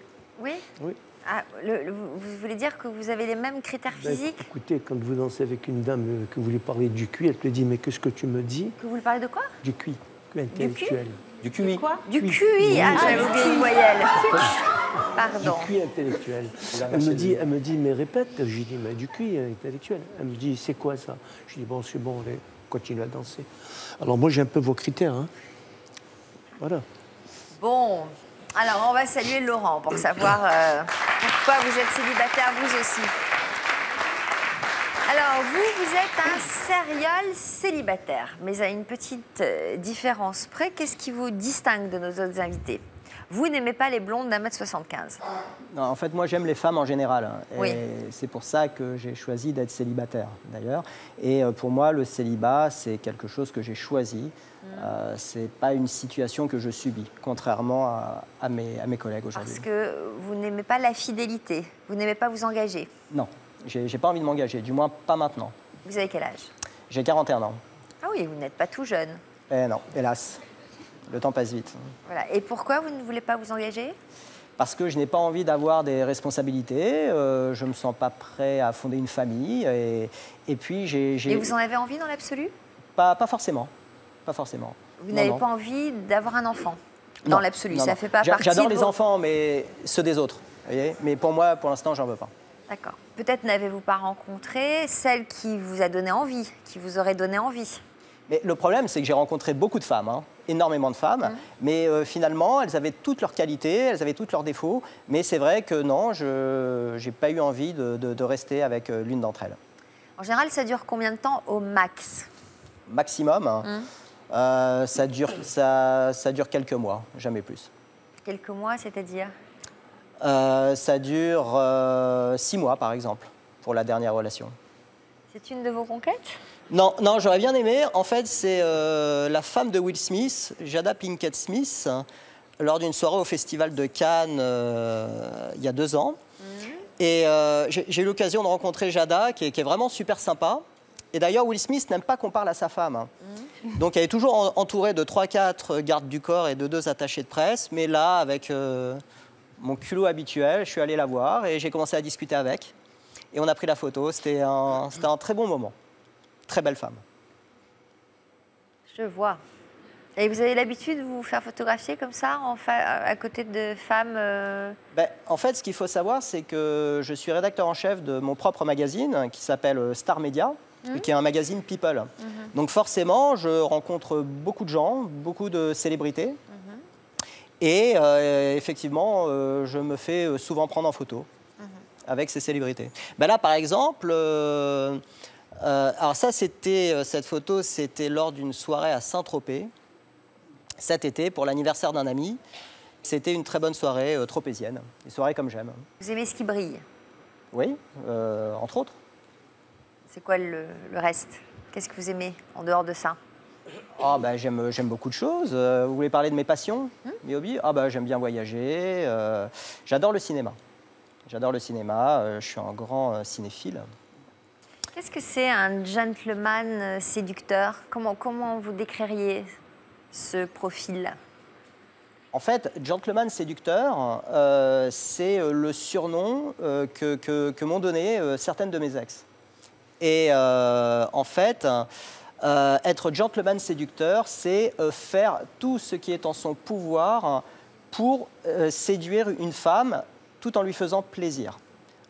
Oui. Ah, vous voulez dire que vous avez les mêmes critères physiques? Écoutez, quand vous dansez avec une dame, que vous lui parlez du QI, elle te dit « mais qu'est-ce que tu me dis ?» Que vous lui parlez de quoi? Du QI, intellectuel. Du QI. Du QI. Ah, j'avais oublié une voyelle. Pardon. Du QI intellectuel. Elle me dit, mais répète. J'ai dit, mais du QI intellectuel. Elle me dit, c'est quoi ça? Je dis, bon, c'est bon, allez, continue à danser. Alors moi, j'ai un peu vos critères. Hein. Voilà. Bon, alors on va saluer Laurent pour savoir pourquoi vous êtes célibataire vous aussi. Alors, vous êtes un serial célibataire, mais à une petite différence près. Qu'est-ce qui vous distingue de nos autres invités? Vous n'aimez pas les blondes d'1m75. Non, en fait, moi, j'aime les femmes en général. Oui. Et c'est pour ça que j'ai choisi d'être célibataire, d'ailleurs. Et pour moi, le célibat, c'est quelque chose que j'ai choisi. C'est pas une situation que je subis, contrairement à mes collègues aujourd'hui. Parce que vous n'aimez pas la fidélité, vous n'aimez pas vous engager. Non, j'ai pas envie de m'engager, du moins pas maintenant. Vous avez quel âge? J'ai 41 ans. Ah oui, vous n'êtes pas tout jeune. Eh non, hélas. Le temps passe vite. Voilà. Et pourquoi vous ne voulez pas vous engager? Parce que je n'ai pas envie d'avoir des responsabilités, je ne me sens pas prêt à fonder une famille. Et puis j'ai... Et vous en avez envie dans l'absolu? Pas forcément. Pas forcément. Vous n'avez pas envie d'avoir un enfant dans l'absolu? Ça ne fait pas partie J'adore de les enfants, mais ceux des autres. Vous voyez, mais pour moi, pour l'instant, j'en veux pas. D'accord. Peut-être n'avez-vous pas rencontré celle qui vous a donné envie, qui vous aurait donné envie? Mais le problème, c'est que j'ai rencontré beaucoup de femmes, hein, énormément de femmes, mais finalement, elles avaient toutes leurs qualités, elles avaient tous leurs défauts, mais c'est vrai que non, je n'ai pas eu envie de rester avec l'une d'entre elles. En général, ça dure combien de temps au max? Maximum, hein, ça dure quelques mois, jamais plus. Quelques mois, c'est-à-dire? Ça dure 6 mois, par exemple, pour la dernière relation. C'est une de vos conquêtes? Non, non, j'aurais bien aimé. En fait, c'est la femme de Will Smith, Jada Pinkett Smith, lors d'une soirée au Festival de Cannes il y a 2 ans. Et j'ai eu l'occasion de rencontrer Jada, qui est vraiment super sympa. Et d'ailleurs, Will Smith n'aime pas qu'on parle à sa femme. Donc, elle est toujours entourée de 3-4 gardes du corps et de 2 attachés de presse. Mais là, avec mon culot habituel, je suis allé la voir et j'ai commencé à discuter avec. Et on a pris la photo. C'était un très bon moment. Très belle femme. Je vois. Et vous avez l'habitude de vous faire photographier comme ça, à côté de femmes En fait, ce qu'il faut savoir, c'est que je suis rédacteur en chef de mon propre magazine qui s'appelle Star Media, et qui est un magazine People. Donc forcément, je rencontre beaucoup de gens, beaucoup de célébrités. Et effectivement, je me fais souvent prendre en photo avec ces célébrités. Là, par exemple... alors ça, cette photo, c'était lors d'une soirée à Saint-Tropez, cet été, pour l'anniversaire d'un ami. C'était une très bonne soirée tropézienne, une soirée comme j'aime. Vous aimez ce qui brille? Oui, entre autres. C'est quoi le reste? Qu'est-ce que vous aimez en dehors de ça? J'aime beaucoup de choses. Vous voulez parler de mes passions, mes hobbies? J'aime bien voyager, j'adore le cinéma. J'adore le cinéma, je suis un grand cinéphile. Qu'est-ce que c'est un gentleman séducteur? Comment vous décririez ce profil? En fait, gentleman séducteur, c'est le surnom que m'ont donné certaines de mes ex. Et en fait, être gentleman séducteur, c'est faire tout ce qui est en son pouvoir pour séduire une femme tout en lui faisant plaisir,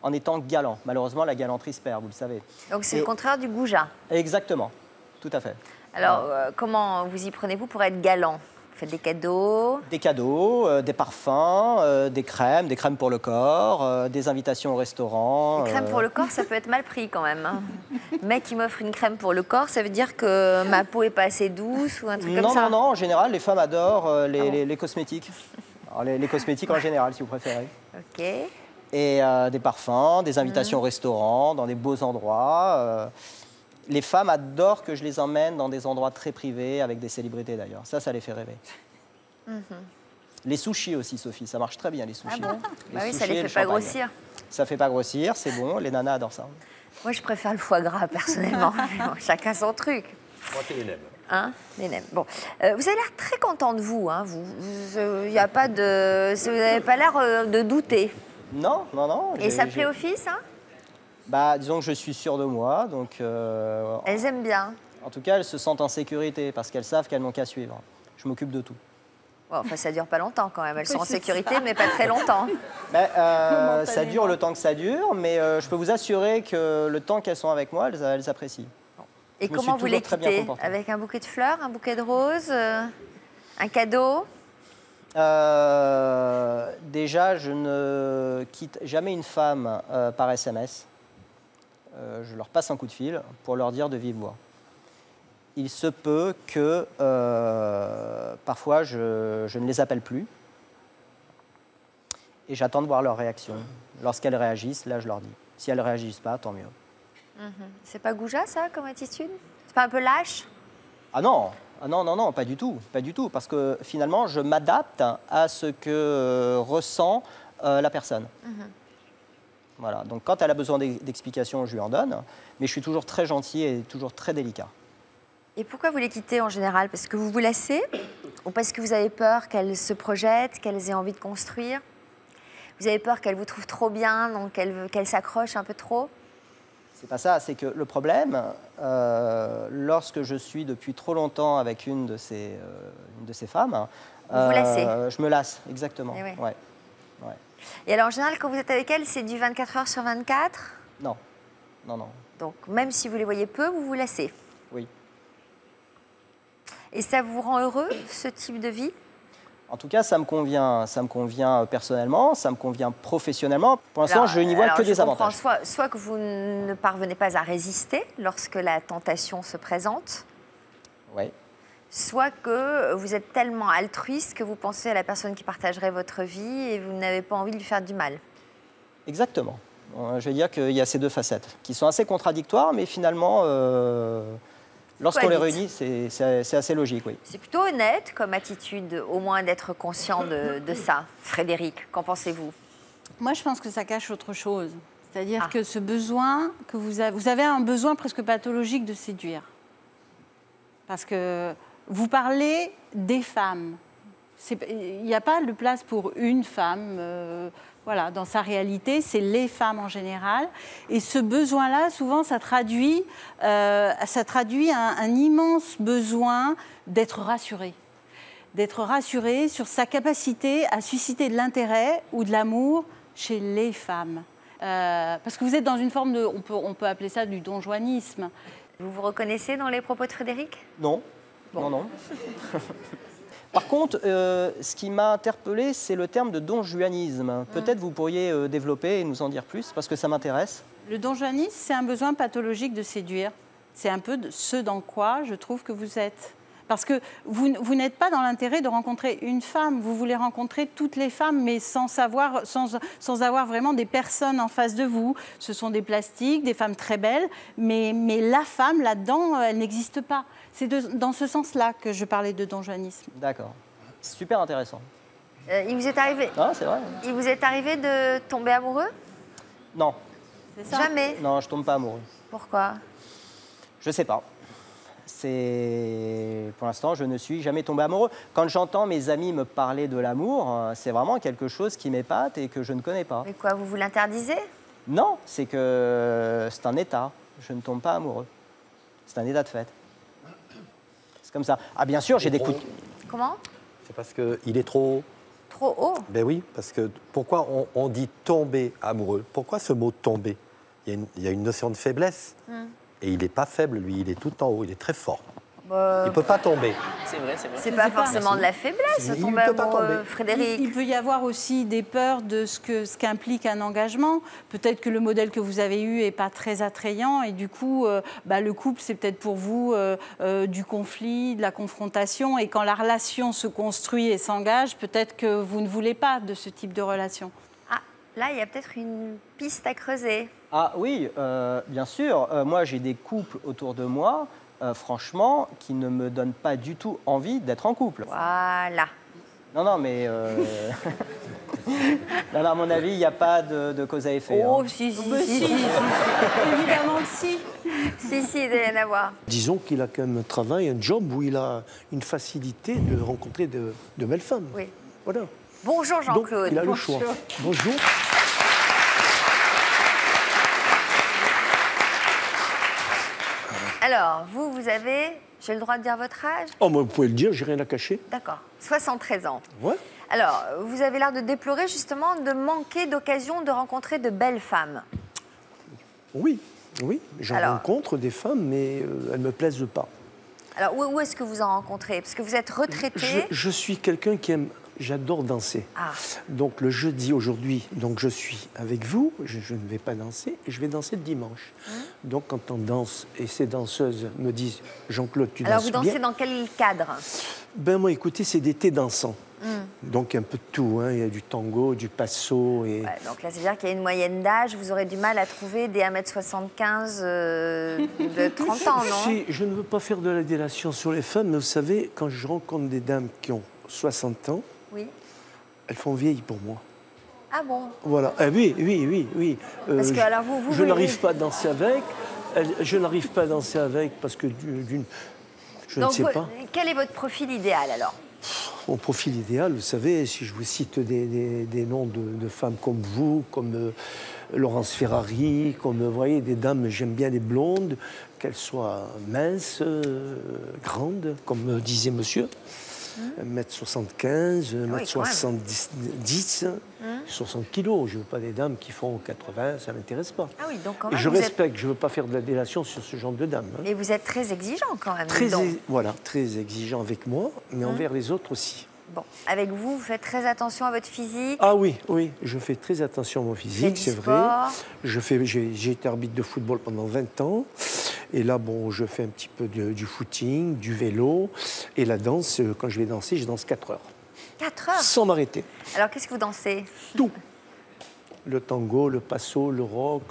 en étant galant. Malheureusement, la galanterie se perd, vous le savez. Donc c'est le contraire du goujat. Exactement, tout à fait. Alors, comment vous y prenez-vous pour être galant? Vous faites des cadeaux? Des cadeaux, des parfums, des crèmes pour le corps, des invitations au restaurant. Des crèmes pour le corps, ça peut être mal pris quand même. Hein. Le mec qui m'offre une crème pour le corps, ça veut dire que ma peau n'est pas assez douce ou un truc comme ça? Non, en général, les femmes adorent les cosmétiques. Alors, les cosmétiques en général, si vous préférez. Ok. Et des parfums, des invitations au restaurant, dans des beaux endroits. Les femmes adorent que je les emmène dans des endroits très privés, avec des célébrités d'ailleurs. Ça les fait rêver. Les sushis aussi, Sophie, ça marche très bien, les sushis. Ah bon? Oui, ça sushis les fait pas grossir. Ça fait pas grossir, c'est bon, les nanas adorent ça. Moi, je préfère le foie gras, personnellement. Chacun son truc. Moi, c'est les nems. Hein, les nems. Bon. Vous avez l'air très content de vous. Hein, y a pas de... Vous n'avez pas l'air de douter. Non. Et ça plaît aux filles, ça? Disons que je suis sûr de moi, donc... Elles aiment bien. En tout cas, elles se sentent en sécurité, parce qu'elles savent qu'elles n'ont qu'à suivre. Je m'occupe de tout. Bon, enfin, ça dure pas longtemps quand même. Elles sont en sécurité, mais pas très longtemps. Ça dure le temps que ça dure, mais je peux vous assurer que le temps qu'elles sont avec moi, elles apprécient. Et comment vous les quittez? Avec un bouquet de fleurs, un bouquet de roses, un cadeau? Déjà, je ne quitte jamais une femme par SMS. Je leur passe un coup de fil pour leur dire de vive voix. Il se peut que parfois je ne les appelle plus et j'attends de voir leur réaction. Lorsqu'elles réagissent, là je leur dis. Si elles ne réagissent pas, tant mieux. C'est pas goujat ça comme attitude? C'est pas un peu lâche? Ah non, non, pas du tout, parce que finalement je m'adapte à ce que ressent la personne. Voilà, donc quand elle a besoin d'explications, je lui en donne, mais je suis toujours très gentil et toujours très délicat. Et pourquoi vous les quittez en général? Parce que vous vous lassez ou parce que vous avez peur qu'elles se projettent, qu'elles aient envie de construire? Vous avez peur qu'elles vous trouvent trop bien, donc qu'elles s'accrochent un peu trop? C'est pas ça, c'est que le problème, lorsque je suis depuis trop longtemps avec une de ces femmes, vous lassez. Je me lasse, exactement. Et, ouais. Et alors en général, quand vous êtes avec elles, c'est du 24 heures sur 24? Non. Donc même si vous les voyez peu, vous vous lassez? Oui. Et ça vous rend heureux, ce type de vie? En tout cas, ça me convient personnellement, ça me convient professionnellement. Pour l'instant, je n'y vois que des avantages. Soit que vous ne parvenez pas à résister lorsque la tentation se présente, oui. Soit que vous êtes tellement altruiste que vous pensez à la personne qui partagerait votre vie et vous n'avez pas envie de lui faire du mal. Exactement. Je vais dire qu'il y a ces deux facettes qui sont assez contradictoires, mais finalement, lorsqu'on les réunit, c'est assez logique, oui. C'est plutôt honnête comme attitude, au moins d'être conscient de ça. Frédéric, qu'en pensez-vous? Moi, je pense que ça cache autre chose. C'est-à-dire que ce besoin, que vous avez un besoin presque pathologique de séduire. Parce que vous parlez des femmes. Il n'y a pas de place pour une femme. Voilà, dans sa réalité, c'est les femmes en général. Et ce besoin-là, souvent, ça traduit un immense besoin d'être rassuré. D'être rassuré sur sa capacité à susciter de l'intérêt ou de l'amour chez les femmes. Parce que vous êtes dans une forme de... On peut appeler ça du donjoanisme. Vous vous reconnaissez dans les propos de Frédéric? Non. Bon. Non. Par contre, ce qui m'a interpellé, c'est le terme de donjuanisme. Peut-être vous pourriez développer et nous en dire plus, parce que ça m'intéresse. Le donjuanisme, c'est un besoin pathologique de séduire. C'est un peu ce dans quoi je trouve que vous êtes. Parce que vous n'êtes pas dans l'intérêt de rencontrer une femme. Vous voulez rencontrer toutes les femmes, mais sans avoir vraiment des personnes en face de vous. Ce sont des plastiques, des femmes très belles, mais la femme, là-dedans, elle n'existe pas. C'est dans ce sens-là que je parlais de donjuanisme. D'accord. C'est super intéressant. Il vous est arrivé... Ah, c'est vrai. Il vous est arrivé de tomber amoureux? Non. C'est ça? Jamais? Non, je ne tombe pas amoureux. Pourquoi? Je ne sais pas. Pour l'instant, je ne suis jamais tombé amoureux. Quand j'entends mes amis me parler de l'amour, c'est vraiment quelque chose qui m'épate et que je ne connais pas. Mais quoi, vous l'interdisez? Non, c'est un état. Je ne tombe pas amoureux. C'est un état de fait. C'est comme ça. Ah, bien sûr, j'ai des coups de... Comment? C'est parce qu'il est trop haut. Trop haut? Ben oui, parce que pourquoi on dit tomber amoureux? Pourquoi ce mot tomber? Il y a une notion de faiblesse. Et il n'est pas faible, lui, il est tout en haut, il est très fort. Il ne peut pas tomber. C'est vrai. C'est pas forcément de la faiblesse, tomber amoureux, Frédéric. Il peut y avoir aussi des peurs de ce qu'implique un engagement. Peut-être que le modèle que vous avez eu n'est pas très attrayant et du coup, le couple, c'est peut-être pour vous du conflit, de la confrontation. Et quand la relation se construit et s'engage, peut-être que vous ne voulez pas de ce type de relation. Ah, là, il y a peut-être une piste à creuser. Ah oui, bien sûr. Moi, j'ai des couples autour de moi, franchement, qui ne me donnent pas du tout envie d'être en couple. Voilà. Non, mais... non, à mon avis, il n'y a pas de cause à effet. Oh, hein. si. Évidemment que si. Si, il doit y en avoir. Disons qu'il a quand même un travail, un job où il a une facilité de rencontrer de belles femmes. Oui. Voilà. Bonjour Jean-Claude. Donc, il a le choix. Bonjour. Alors, vous avez J'ai le droit de dire votre âge? Oh, moi, vous pouvez le dire, j'ai rien à cacher. D'accord, 73 ans. Ouais. Alors, vous avez l'air de déplorer justement de manquer d'occasion de rencontrer de belles femmes. Oui, oui, j'en rencontre des femmes, mais elles ne me plaisent pas. Alors, où est-ce que vous en rencontrez? Parce que vous êtes retraité. Je suis quelqu'un qui aime... J'adore danser. Ah. Donc le jeudi aujourd'hui, donc je suis avec vous, je ne vais pas danser, et je vais danser le dimanche. Donc quand on danse, et ces danseuses me disent « Jean-Claude, tu danses bien ». Alors vous dansez dans quel cadre? Ben moi, écoutez, c'est d'été dansant. Donc un peu de tout, hein. Il y a du tango, du passo. Et... Ouais, donc là, c'est-à-dire qu'il y a une moyenne d'âge, vous aurez du mal à trouver des 1m75 de 30 ans, non? Si, je ne veux pas faire de la délation sur les femmes, mais vous savez, quand je rencontre des dames qui ont 60 ans, oui. Elles font vieilles pour moi. Ah bon? Voilà. Oui. Parce que alors je n'arrive pas à danser avec. Je n'arrive pas à danser avec parce que je ne sais pas. Quel est votre profil idéal alors? Mon profil idéal, vous savez, si je vous cite des noms de femmes comme vous, comme Laurence Ferrari, comme, vous voyez, des dames, j'aime bien les blondes, qu'elles soient minces, grandes, comme disait monsieur. 1m75, 1m70, 60 kilos. Je ne veux pas des dames qui font 80, ça ne m'intéresse pas. Ah oui, donc quand même, et je respecte, je ne veux pas faire de la délation sur ce genre de dames. Hein. Et vous êtes très exigeant quand même. Voilà, très exigeant avec moi, mais envers les autres aussi. Bon, avec vous, vous faites très attention à votre physique? Ah oui, je fais très attention à mon physique, c'est vrai. J'ai été arbitre de football pendant 20 ans. Et là, bon, je fais un petit peu du footing, du vélo. Et la danse, quand je vais danser, je danse 4 heures. 4 heures? Sans m'arrêter. Alors, qu'est-ce que vous dansez? Tout. Le tango, le passo, le rock,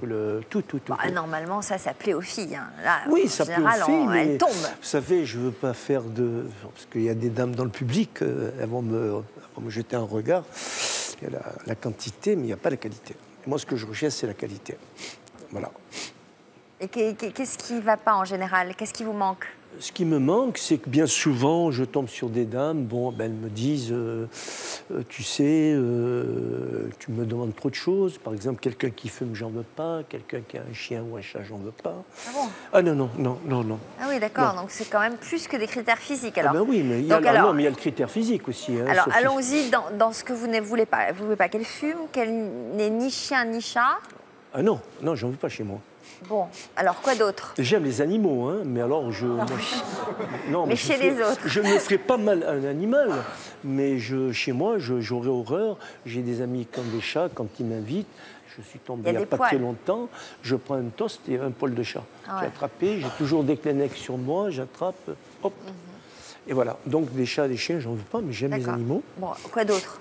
tout. Normalement, ça plaît aux filles. Hein. Là, oui, ça plaît aux filles, mais elles tombent. Vous savez, je ne veux pas faire de... Parce qu'il y a des dames dans le public, elles vont me jeter un regard. Il y a la quantité, mais il n'y a pas la qualité. Et moi, ce que je recherche, c'est la qualité. Voilà. Et qu'est-ce qui ne va pas en général? Qu'est-ce qui vous manque? Ce qui me manque, c'est que bien souvent, je tombe sur des dames, elles me disent, tu sais, tu me demandes trop de choses. Par exemple, quelqu'un qui fume, j'en veux pas. Quelqu'un qui a un chien ou un chat, j'en veux pas. Ah bon? Ah non. Ah oui, d'accord. Donc c'est quand même plus que des critères physiques. Alors. Ah ben oui, mais il y a le critère physique aussi. Hein, alors allons-y dans ce que vous ne voulez pas. Vous ne voulez pas qu'elle fume, qu'elle n'ait ni chien ni chat? Ah non, j'en veux pas chez moi. Bon, alors quoi d'autre? J'aime les animaux, hein, mais alors mais chez les autres. Je ne me ferai pas mal à un animal, mais chez moi, j'aurais horreur. J'ai des amis qui ont des chats, quand ils m'invitent, je suis tombé il n'y a pas très longtemps, je prends un toast et un poil de chat. J'ai attrapé, j'ai toujours des Kleenex sur moi, j'attrape, hop. Et voilà, donc des chats, des chiens, j'en veux pas, mais j'aime les animaux. Bon, quoi d'autre?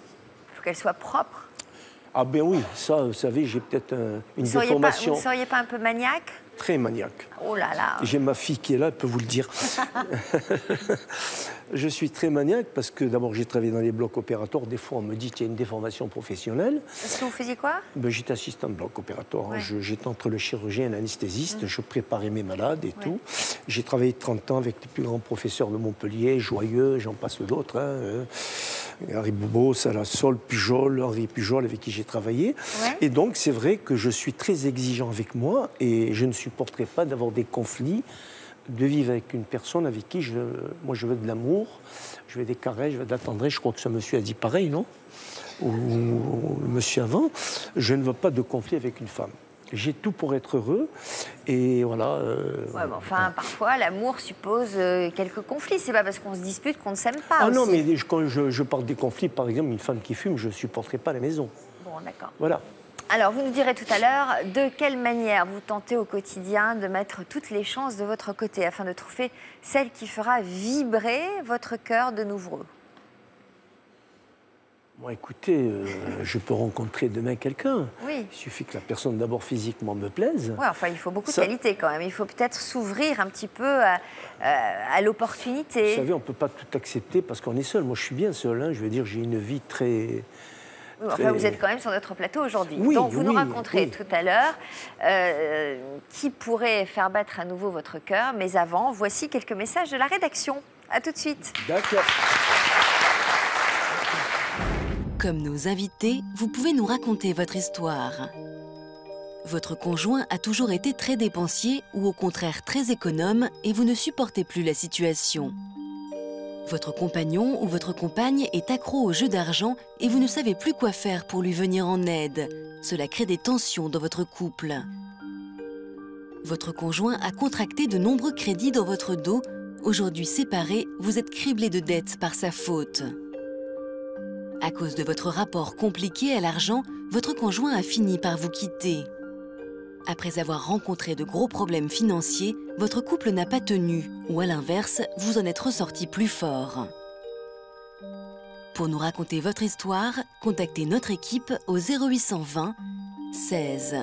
Il faut qu'elles soient propres. Ah ben oui, ça, vous savez, j'ai peut-être une déformation. Vous ne seriez pas un peu maniaque? Très maniaque. Oh là là. J'ai ma fille qui est là, elle peut vous le dire. Je suis très maniaque parce que d'abord j'ai travaillé dans les blocs opératoires. Des fois on me dit qu'il y a une déformation professionnelle. Est-ce que vous faisiez quoi? J'étais assistant de bloc opératoire. Ouais. J'étais entre le chirurgien et l'anesthésiste. Je préparais mes malades et tout. J'ai travaillé 30 ans avec les plus grands professeurs de Montpellier, Joyeux, j'en passe d'autres. Hein. Henri Boubot, Salassol, Pujol, Henri Pujol avec qui j'ai travaillé. Ouais. Et donc c'est vrai que je suis très exigeant avec moi et je ne supporterai pas d'avoir des conflits, de vivre avec une personne avec qui je veux de l'amour, je veux des caresses, je veux de la tendresse. Je crois que ce monsieur a dit pareil, non? Ou le monsieur avant. Je ne veux pas de conflit avec une femme. J'ai tout pour être heureux et voilà. Enfin, parfois, l'amour suppose quelques conflits. C'est pas parce qu'on se dispute qu'on ne s'aime pas. Ah non, mais quand je parle des conflits, par exemple, une femme qui fume, je ne supporterai pas à la maison. Bon, d'accord. Voilà. Alors, vous nous direz tout à l'heure de quelle manière vous tentez au quotidien de mettre toutes les chances de votre côté afin de trouver celle qui fera vibrer votre cœur de nouveau. Bon, écoutez, je peux rencontrer demain quelqu'un. Oui. Il suffit que la personne, d'abord physiquement, me plaise. Oui, enfin, il faut beaucoup de qualité quand même. Il faut peut-être s'ouvrir un petit peu à l'opportunité. Vous savez, on ne peut pas tout accepter parce qu'on est seul. Moi, je suis bien seul. Hein. Je veux dire, j'ai une vie très... Oui, enfin, vous êtes quand même sur notre plateau aujourd'hui. Oui, donc, vous nous raconterez tout à l'heure qui pourrait faire battre à nouveau votre cœur. Mais avant, voici quelques messages de la rédaction. À tout de suite. D'accord. Comme nos invités, vous pouvez nous raconter votre histoire. Votre conjoint a toujours été très dépensier ou au contraire très économe et vous ne supportez plus la situation. Votre compagnon ou votre compagne est accro au jeu d'argent et vous ne savez plus quoi faire pour lui venir en aide. Cela crée des tensions dans votre couple. Votre conjoint a contracté de nombreux crédits dans votre dos. Aujourd'hui séparés, vous êtes criblés de dettes par sa faute. À cause de votre rapport compliqué à l'argent, votre conjoint a fini par vous quitter. Après avoir rencontré de gros problèmes financiers, votre couple n'a pas tenu, ou à l'inverse, vous en êtes ressorti plus fort. Pour nous raconter votre histoire, contactez notre équipe au 0820 16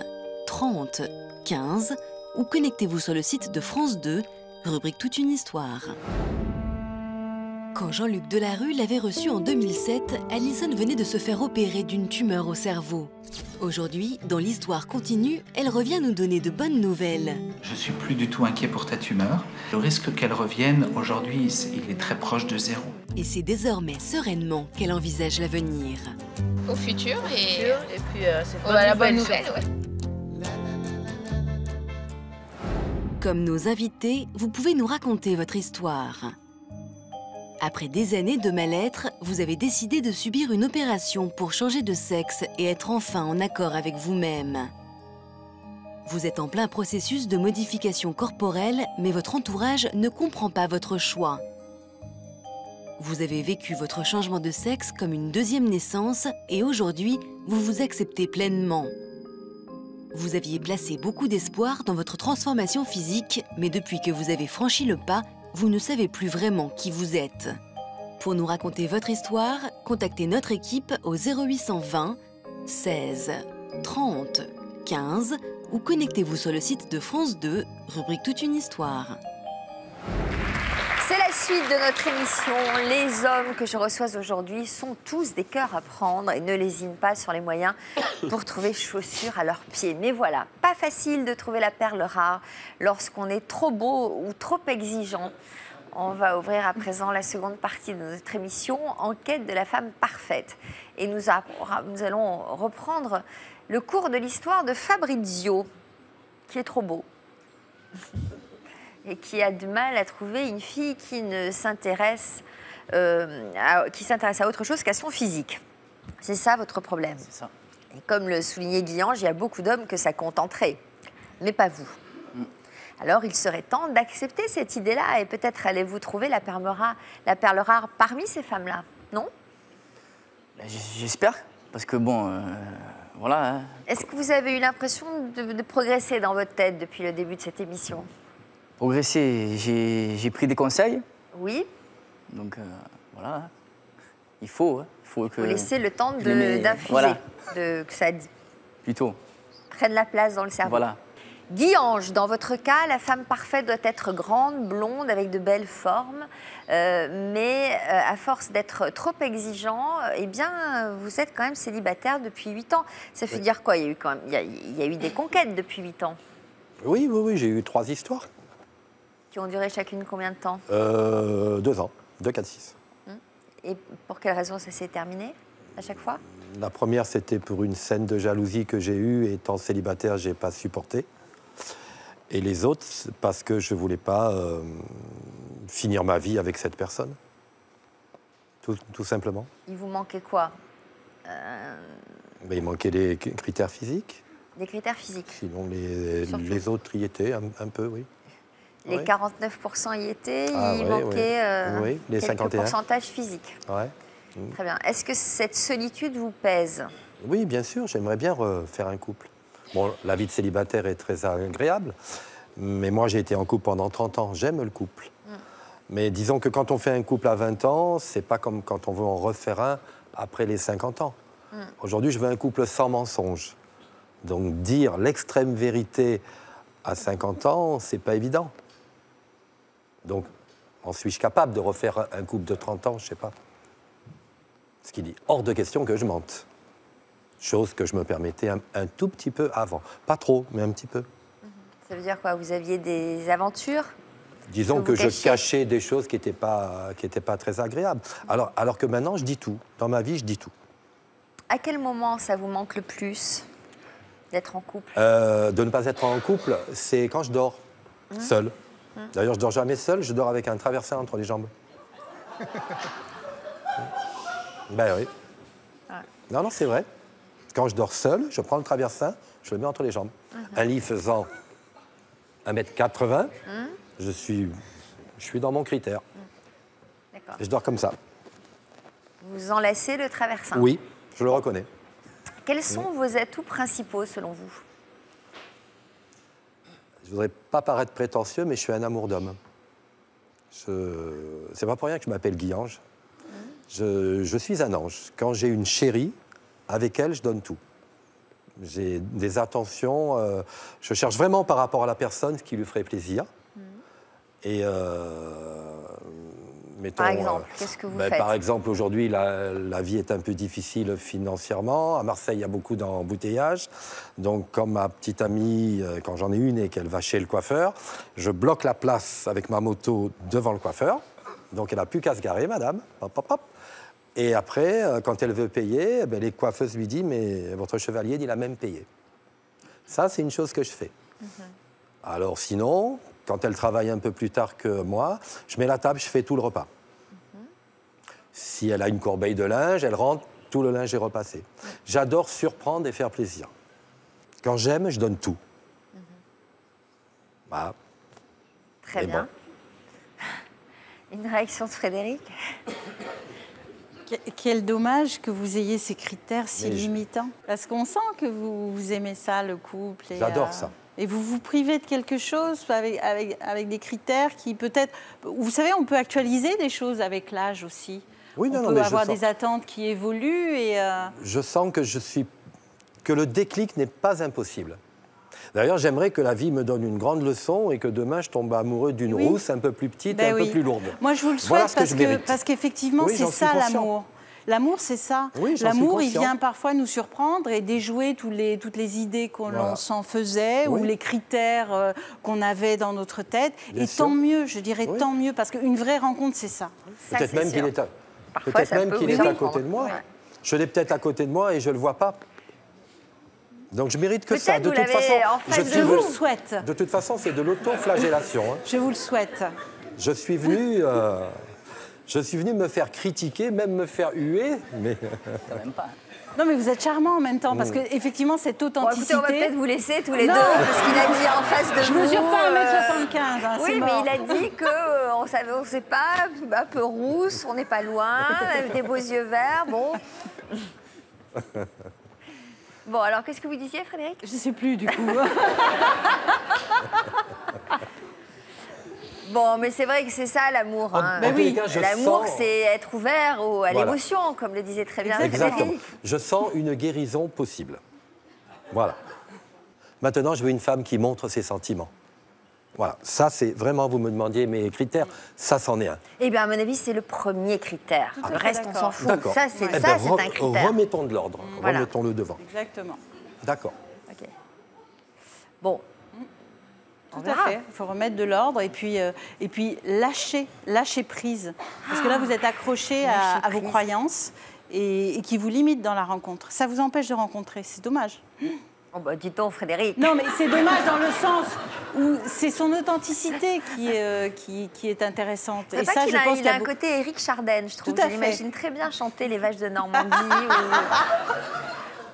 30 15 ou connectez-vous sur le site de France 2, rubrique Toute une histoire. Quand Jean-Luc Delarue l'avait reçu en 2007, Alison venait de se faire opérer d'une tumeur au cerveau. Aujourd'hui, dans l'histoire continue, elle revient nous donner de bonnes nouvelles. Je suis plus du tout inquiet pour ta tumeur. Le risque qu'elle revienne, aujourd'hui, il est très proche de 0. Et c'est désormais sereinement qu'elle envisage l'avenir. Au futur et puis c'est la bonne nouvelle, ouais. Comme nos invités, vous pouvez nous raconter votre histoire. Après des années de mal-être, vous avez décidé de subir une opération pour changer de sexe et être enfin en accord avec vous-même. Vous êtes en plein processus de modification corporelle, mais votre entourage ne comprend pas votre choix. Vous avez vécu votre changement de sexe comme une deuxième naissance et aujourd'hui, vous vous acceptez pleinement. Vous aviez placé beaucoup d'espoir dans votre transformation physique, mais depuis que vous avez franchi le pas, vous ne savez plus vraiment qui vous êtes. Pour nous raconter votre histoire, contactez notre équipe au 0820 16 30 15 ou connectez-vous sur le site de France 2, rubrique Toute une histoire. C'est la suite de notre émission. Les hommes que je reçois aujourd'hui sont tous des cœurs à prendre et ne lésinent pas sur les moyens pour trouver chaussures à leurs pieds. Mais voilà, pas facile de trouver la perle rare lorsqu'on est trop beau ou trop exigeant. On va ouvrir à présent la seconde partie de notre émission, en quête de la femme parfaite. Et nous allons reprendre le cours de l'histoire de Fabrizio, qui est trop beau. Et qui a du mal à trouver une fille qui s'intéresse à autre chose qu'à son physique. C'est ça votre problème. C'est ça. Et comme le soulignait Guillange, il y a beaucoup d'hommes que ça contenterait, mais pas vous. Alors il serait temps d'accepter cette idée-là et peut-être allez-vous trouver la perle rare parmi ces femmes-là, non? J'espère, parce que bon, voilà. Hein. Est-ce que vous avez eu l'impression de progresser dans votre tête depuis le début de cette émission? Progresser, j'ai pris des conseils. Oui. Donc voilà, il faut laisser le temps d'infuser, voilà. que ça plutôt prenne la place dans le cerveau. Voilà. Guillange, dans votre cas, la femme parfaite doit être grande, blonde, avec de belles formes, mais à force d'être trop exigeant, eh bien, vous êtes quand même célibataire depuis 8 ans. Ça veut dire quoi? Il y a eu des conquêtes depuis 8 ans. Oui, j'ai eu 3 histoires. Qui ont duré chacune combien de temps? 2 ans, 2, 4, 6. Et pour quelle raison ça s'est terminé à chaque fois? La première, c'était pour une scène de jalousie que j'ai eue. Étant célibataire, je n'ai pas supporté. Et les autres, parce que je ne voulais pas finir ma vie avec cette personne. Tout simplement. Il vous manquait quoi? Il manquait des critères physiques. Des critères physiques? Sinon, les autres y étaient un peu, oui. Les 49% y étaient, il manquait les quelques 51. pourcentages physiques. Ouais. Très bien. Est-ce que cette solitude vous pèse? Oui, bien sûr, j'aimerais bien refaire un couple. Bon, la vie de célibataire est très agréable, mais moi j'ai été en couple pendant 30 ans, j'aime le couple. Mais disons que quand on fait un couple à 20 ans, c'est pas comme quand on veut en refaire un après les 50 ans. Aujourd'hui, je veux un couple sans mensonge. Donc dire l'extrême vérité à 50 ans, c'est pas évident. Donc, en suis-je capable de refaire un couple de 30 ans? Je sais pas. Ce qui dit hors de question que je mente. Chose que je me permettais un tout petit peu avant. Pas trop, mais un petit peu. Ça veut dire quoi? Vous aviez des aventures? Disons que je cachais des choses qui n'étaient pas très agréables. Alors que maintenant, je dis tout. Dans ma vie, je dis tout. À quel moment ça vous manque le plus? d'être en couple? De ne pas être en couple, c'est quand je dors seul. D'ailleurs, je dors jamais seul, je dors avec un traversin entre les jambes. Ben oui. Non, non, c'est vrai. Quand je dors seul, je prends le traversin, je le mets entre les jambes. Un lit faisant 1m80, je suis dans mon critère. Et je dors comme ça. Vous enlacez le traversin? Oui, je le reconnais. Quels sont vos atouts principaux, selon vous? Je ne voudrais pas paraître prétentieux, mais je suis un amour d'homme. C'est pas pour rien que je m'appelle Guy Ange. Je suis un ange. Quand j'ai une chérie, avec elle, je donne tout. J'ai des attentions. Je cherche vraiment par rapport à la personne ce qui lui ferait plaisir. Et mettons, par exemple, qu'est-ce que vous faites? Par exemple, aujourd'hui, la vie est un peu difficile financièrement. À Marseille, il y a beaucoup d'embouteillages. Donc, comme ma petite amie, quand j'en ai une et qu'elle va chez le coiffeur, je bloque la place avec ma moto devant le coiffeur. Donc, elle n'a plus qu'à se garer, madame. Hop, hop, hop. Et après, quand elle veut payer, les coiffeuses lui disent « Mais votre chevalier, il a même payé ». Ça, c'est une chose que je fais. Alors, sinon, quand elle travaille un peu plus tard que moi, je mets la table, je fais tout le repas. Si elle a une corbeille de linge, elle rentre, tout le linge est repassé. J'adore surprendre et faire plaisir. Quand j'aime, je donne tout. Voilà. Très bien. Bon. Une réaction de Frédéric? Quel dommage que vous ayez ces critères si limitants. Parce qu'on sent que vous aimez ça, le couple. J'adore ça. Et vous vous privez de quelque chose avec des critères qui peut-être... Vous savez, on peut actualiser des choses avec l'âge aussi. Oui, on peut avoir des attentes qui évoluent et... Je sens que le déclic n'est pas impossible. D'ailleurs, j'aimerais que la vie me donne une grande leçon et que demain, je tombe amoureux d'une rousse un peu plus petite et un peu plus lourde. Moi, je vous le souhaite parce qu'effectivement, c'est ça l'amour. L'amour, c'est ça. Oui, l'amour, il vient parfois nous surprendre et déjouer toutes les idées qu'on s'en faisait ou les critères qu'on avait dans notre tête. Et tant mieux, je dirais tant mieux, parce qu'une vraie rencontre, c'est ça. Peut-être même qu'il est à côté de moi. Je l'ai peut-être à côté de moi et je ne le vois pas. Donc je mérite que ça. De toute façon, je vous le souhaite. De toute façon, c'est de l'auto-flagellation. Je vous le souhaite. Je suis venu me faire critiquer, même me faire huer, mais... Quand même pas. Non, mais vous êtes charmant en même temps, parce qu'effectivement, cette authenticité... Bon, écoutez, on va peut-être vous laisser tous les deux, parce qu'il a dit en face de vous... Je mesure pas 1m75, hein, oui, mais il a dit qu'on ne sait pas, un peu rousse, on n'est pas loin, avec des beaux yeux verts, bon... Bon, alors, qu'est-ce que vous disiez, Frédéric? Je ne sais plus, du coup. Bon, mais c'est vrai que c'est ça, l'amour. Hein. L'amour, c'est être ouvert à l'émotion, comme le disait très bien Frédéric. Je sens une guérison possible. Voilà. Maintenant, je veux une femme qui montre ses sentiments. Voilà, ça c'est vraiment, vous me demandiez mes critères, ça c'en est un. Eh bien, à mon avis, c'est le premier critère. Le reste, on s'en fout. Ça, c'est un critère. Remettons de l'ordre, remettons-le devant. Exactement. D'accord. Ok. Bon. Tout à fait, il faut remettre de l'ordre et puis lâcher prise. Parce que là, vous êtes accroché à vos croyances et qui vous limitent dans la rencontre. Ça vous empêche de rencontrer, c'est dommage. Oh bah, dis-donc, Frédéric. Non, mais c'est dommage dans le sens où c'est son authenticité qui est intéressante. Et ça, je pense qu'il a un côté Éric Chardin, je trouve. Je l'imagine très bien chanter Les Vaches de Normandie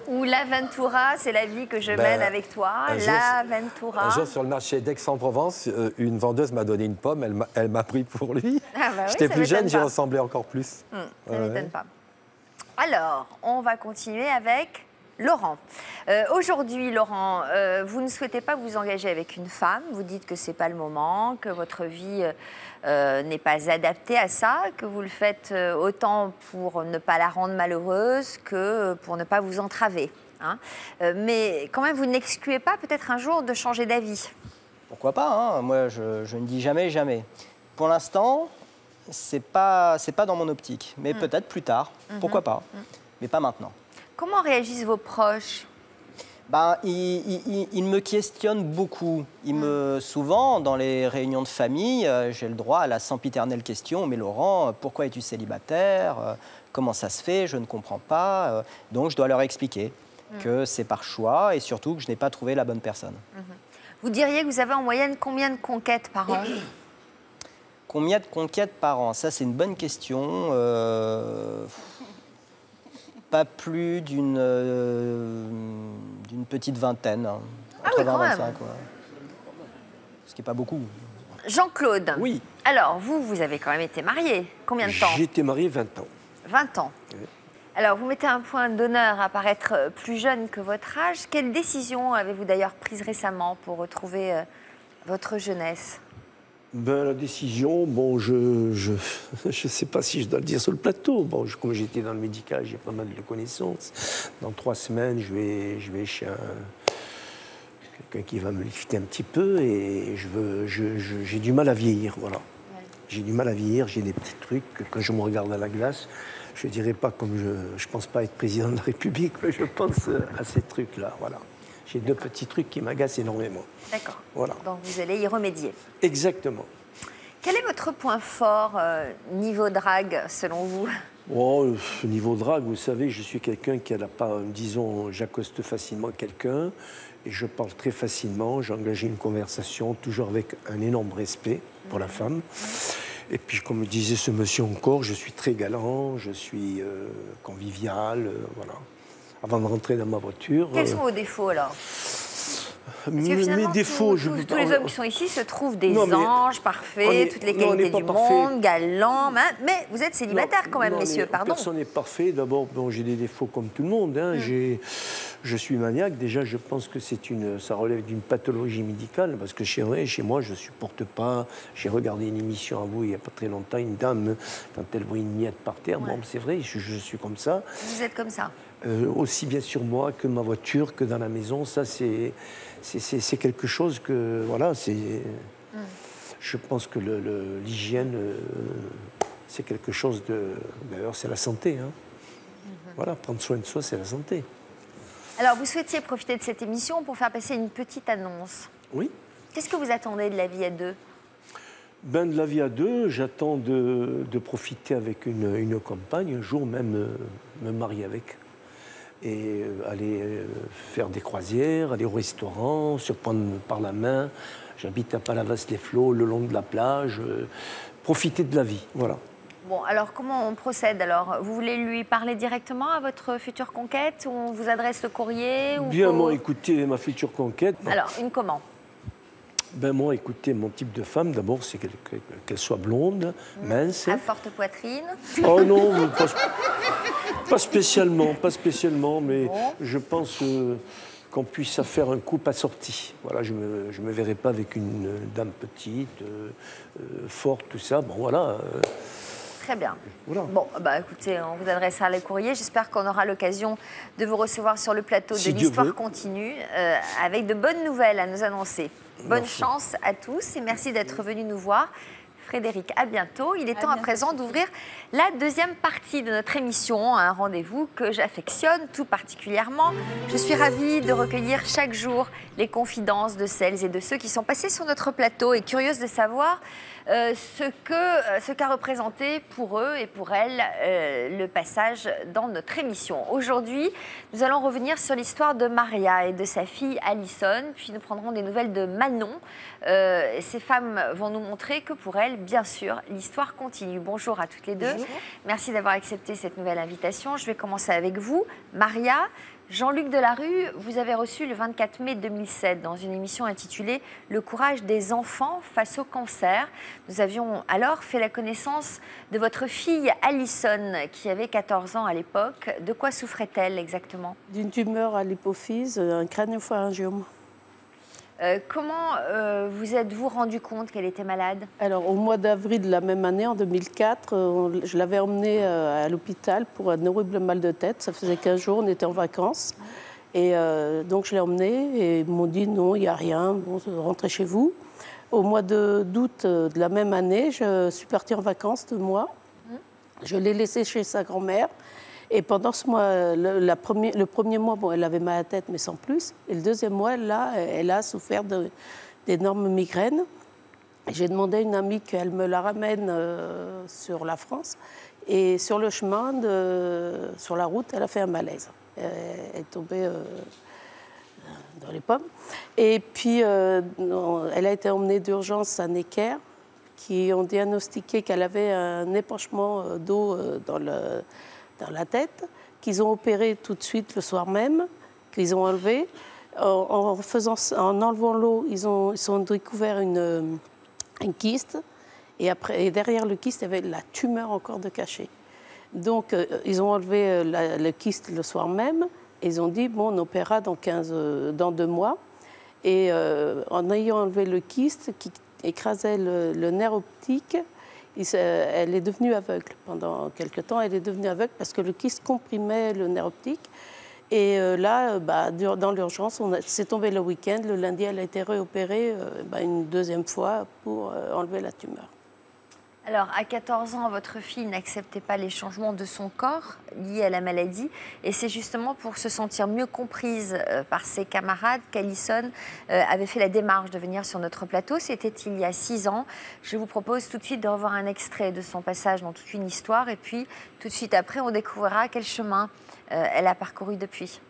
ou L'Aventura, c'est la vie que je mène avec toi. L'Aventura. Un jour, sur le marché d'Aix-en-Provence, une vendeuse m'a donné une pomme, elle m'a pris pour lui. J'étais plus jeune, j'y ressemblais encore plus. Ça ne m'étonne pas. Alors, on va continuer avec... Laurent. Aujourd'hui, Laurent, vous ne souhaitez pas vous engager avec une femme. Vous dites que ce n'est pas le moment, que votre vie n'est pas adaptée à ça, que vous le faites autant pour ne pas la rendre malheureuse que pour ne pas vous entraver. Hein. Mais quand même, vous n'excluez pas peut-être un jour de changer d'avis. Pourquoi pas, hein. Moi, je ne dis jamais, jamais. Pour l'instant, c'est pas dans mon optique. Mais peut-être plus tard. Pourquoi pas. Mais pas maintenant. Comment réagissent vos proches? Ils me questionnent beaucoup. Souvent, dans les réunions de famille, j'ai le droit à la sempiternelle question « Mais Laurent, pourquoi es-tu célibataire? Comment ça se fait? Je ne comprends pas. » Donc, je dois leur expliquer. que c'est par choix et surtout que je n'ai pas trouvé la bonne personne. Vous diriez que vous avez en moyenne combien de conquêtes par an? Combien de conquêtes par an? Ça, c'est une bonne question. Pas plus d'une petite vingtaine. Entre 20 et 25, ouais. Ce qui n'est pas beaucoup. Jean-Claude. Oui. Alors, vous avez quand même été marié. Combien de temps? J'ai été marié 20 ans. 20 ans. Oui. Alors, vous mettez un point d'honneur à paraître plus jeune que votre âge. Quelle décision avez-vous d'ailleurs prise récemment pour retrouver votre jeunesse? Ben, la décision, bon, je sais pas si je dois le dire sur le plateau. Bon, comme j'étais dans le médical, j'ai pas mal de connaissances. Dans 3 semaines, je vais chez quelqu'un qui va me lifter un petit peu et j'ai du mal à vieillir, voilà. Ouais. J'ai du mal à vieillir, j'ai des petits trucs que quand je me regarde à la glace, je dirais pas comme je pense pas être président de la République, mais je pense à ces trucs-là, voilà. J'ai 2 petits trucs qui m'agacent énormément. D'accord. Voilà. Donc vous allez y remédier. Exactement. Quel est votre point fort niveau drague, selon vous? Oh, niveau drague, vous savez, je suis quelqu'un qui n'a pas, disons, j'accoste facilement quelqu'un et je parle très facilement, j'ai engagé une conversation toujours avec un énorme respect pour la femme. Et puis, comme disait ce monsieur encore, je suis très galant, je suis convivial, voilà. Avant de rentrer dans ma voiture... Quels sont vos défauts, alors? Mes défauts... tous les hommes qui sont ici se trouvent des anges parfaits, toutes les qualités du monde, galants, mais vous êtes célibataire quand même, messieurs, pardon. Personne n'est parfait. D'abord, bon, j'ai des défauts comme tout le monde. Hein. Je suis maniaque. Déjà, je pense que ça relève d'une pathologie médicale, parce que chez moi, je ne supporte pas... J'ai regardé une émission à vous il n'y a pas très longtemps, une dame, quand elle voit une miette par terre, bon, c'est vrai, je suis comme ça. Vous êtes comme ça? Aussi bien sur moi que ma voiture, que dans la maison. Ça, c'est quelque chose que... Voilà, je pense que l'hygiène, c'est quelque chose de... D'ailleurs, c'est la santé. Hein. Voilà, prendre soin de soi, c'est la santé. Alors, vous souhaitiez profiter de cette émission pour faire passer une petite annonce. Oui. Qu'est-ce que vous attendez de la vie à 2? Ben, de la vie à 2, j'attends de profiter avec une compagne, un jour même me marier avec. Et aller faire des croisières, aller au restaurant, se prendre par la main. J'habite à Palavas-les-Flots, le long de la plage. Profiter de la vie, voilà. Bon, alors comment on procède alors? Vous voulez lui parler directement à votre future conquête ou on vous adresse le courrier ou Bien, moi, écoutez, ma future conquête... Alors, une comment? Ben moi, écoutez, mon type de femme, d'abord, c'est qu'elle soit blonde, mince. À forte poitrine? Oh non, pas spécialement, mais bon. Je pense qu'on puisse faire un couple assorti. Voilà, je me verrai pas avec une dame petite, forte, tout ça. Bon, voilà. Très bien. Voilà. Bon, bah écoutez, on vous adressera les courriers. J'espère qu'on aura l'occasion de vous recevoir sur le plateau de l'Histoire continue avec de bonnes nouvelles à nous annoncer. Bonne chance à tous et merci d'être venus nous voir. Frédéric, à bientôt. Il est temps à présent d'ouvrir la deuxième partie de notre émission, un rendez-vous que j'affectionne tout particulièrement. Je suis ravie de recueillir chaque jour les confidences de celles et de ceux qui sont passés sur notre plateau et curieuse de savoir ce qu'a représenté pour eux et pour elles le passage dans notre émission. Aujourd'hui, nous allons revenir sur l'histoire de Maria et de sa fille Alison, puis nous prendrons des nouvelles de Manon. Ces femmes vont nous montrer que pour elles, bien sûr, l'histoire continue. Bonjour à toutes les deux. Bonjour. Merci d'avoir accepté cette nouvelle invitation. Je vais commencer avec vous. Maria, Jean-Luc Delarue, vous avez reçu le 24 mai 2007 dans une émission intitulée « Le courage des enfants face au cancer ». Nous avions alors fait la connaissance de votre fille Alison, qui avait 14 ans à l'époque. De quoi souffrait-elle exactement? D'une tumeur à l'hypophyse, un crânio-pharyngiome. Comment vous êtes-vous rendu compte qu'elle était malade? Alors, au mois d'avril de la même année, en 2004, je l'avais emmenée à l'hôpital pour un horrible mal de tête. Ça faisait 15 jours, on était en vacances. Et donc, je l'ai emmenée et ils m'ont dit non, il n'y a rien, bon, rentrez chez vous. Au mois d'août de la même année, je suis partie en vacances 2 mois. Je l'ai laissée chez sa grand-mère. Et pendant ce mois, le premier mois, bon, elle avait mal à la tête, mais sans plus. Et le deuxième mois, là, elle a souffert d'énormes migraines. J'ai demandé à une amie qu'elle me la ramène sur la France. Et sur le chemin, sur la route, elle a fait un malaise. est tombée dans les pommes. Et puis, elle a été emmenée d'urgence à Necker, qui ont diagnostiqué qu'elle avait un épanchement d'eau dans la tête, qu'ils ont opéré tout de suite le soir même, qu'ils ont enlevé. En enlevant l'eau, ils ont découvert une kyste. Et derrière le kyste, il y avait la tumeur encore de cachet. Donc, ils ont enlevé le kyste le soir même. Et ils ont dit, bon, on opérera dans 2 mois. Et en ayant enlevé le kyste qui écrasait le nerf optique, elle est devenue aveugle. Pendant quelque temps, elle est devenue aveugle parce que le kyste comprimait le nerf optique. Et là, dans l'urgence, c'est tombé le week-end. Le lundi, elle a été réopérée une 2e fois pour enlever la tumeur. Alors, à 14 ans, votre fille n'acceptait pas les changements de son corps liés à la maladie. Et c'est justement pour se sentir mieux comprise par ses camarades qu'Alison avait fait la démarche de venir sur notre plateau. C'était il y a 6 ans. Je vous propose tout de suite de revoir un extrait de son passage dans Toute une histoire. Et puis, tout de suite après, on découvrira quel chemin elle a parcouru depuis.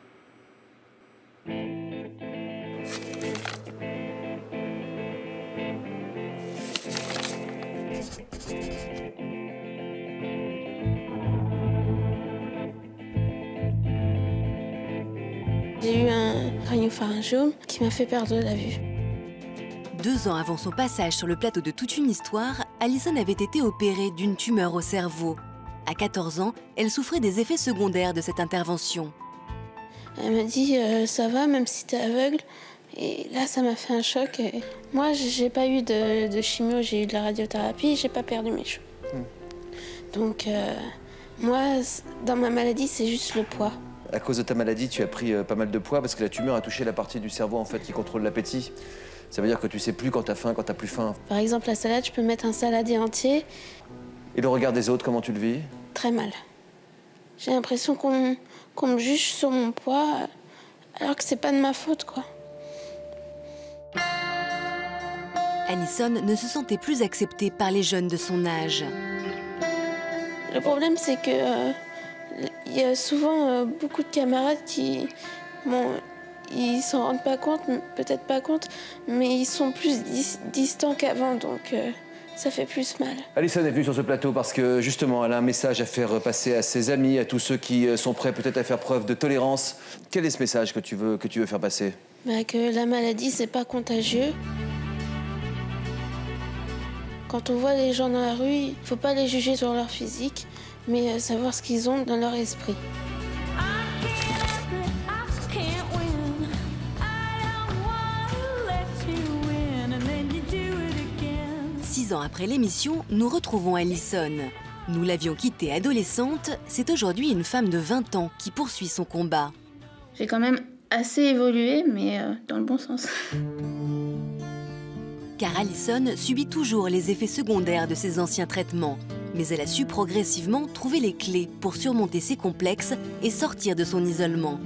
J'ai eu un crânio-pharyngiome qui m'a fait perdre la vue. 2 ans avant son passage sur le plateau de Toute une histoire, Alison avait été opérée d'une tumeur au cerveau. À 14 ans, elle souffrait des effets secondaires de cette intervention. Elle m'a dit ça va, même si tu es aveugle. Et là, ça m'a fait un choc. Et moi, j'ai pas eu de chimio, j'ai eu de la radiothérapie, j'ai pas perdu mes cheveux. Donc, moi, dans ma maladie, c'est juste le poids. À cause de ta maladie, tu as pris pas mal de poids parce que la tumeur a touché la partie du cerveau en fait qui contrôle l'appétit. Ça veut dire que tu sais plus quand t'as faim, quand t'as plus faim. Par exemple, la salade, je peux mettre un saladier entier. Et le regard des autres, comment tu le vis? Très mal. J'ai l'impression qu'on me juge sur mon poids, alors que c'est pas de ma faute, quoi. Alison ne se sentait plus acceptée par les jeunes de son âge. Le problème, c'est que il y a souvent beaucoup de camarades qui, ils s'en rendent pas compte, peut-être pas compte, mais ils sont plus distants qu'avant, donc ça fait plus mal. Alison est venue sur ce plateau parce que justement, elle a un message à faire passer à ses amis, à tous ceux qui sont prêts peut-être à faire preuve de tolérance. Quel est ce message que tu veux faire passer? Que la maladie, c'est pas contagieux. Quand on voit les gens dans la rue, il faut pas les juger sur leur physique, mais savoir ce qu'ils ont dans leur esprit. Six ans après l'émission, nous retrouvons Alison. Nous l'avions quittée adolescente, c'est aujourd'hui une femme de 20 ans qui poursuit son combat. J'ai quand même assez évolué, mais dans le bon sens. Car Alison subit toujours les effets secondaires de ses anciens traitements. Mais elle a su progressivement trouver les clés pour surmonter ses complexes et sortir de son isolement.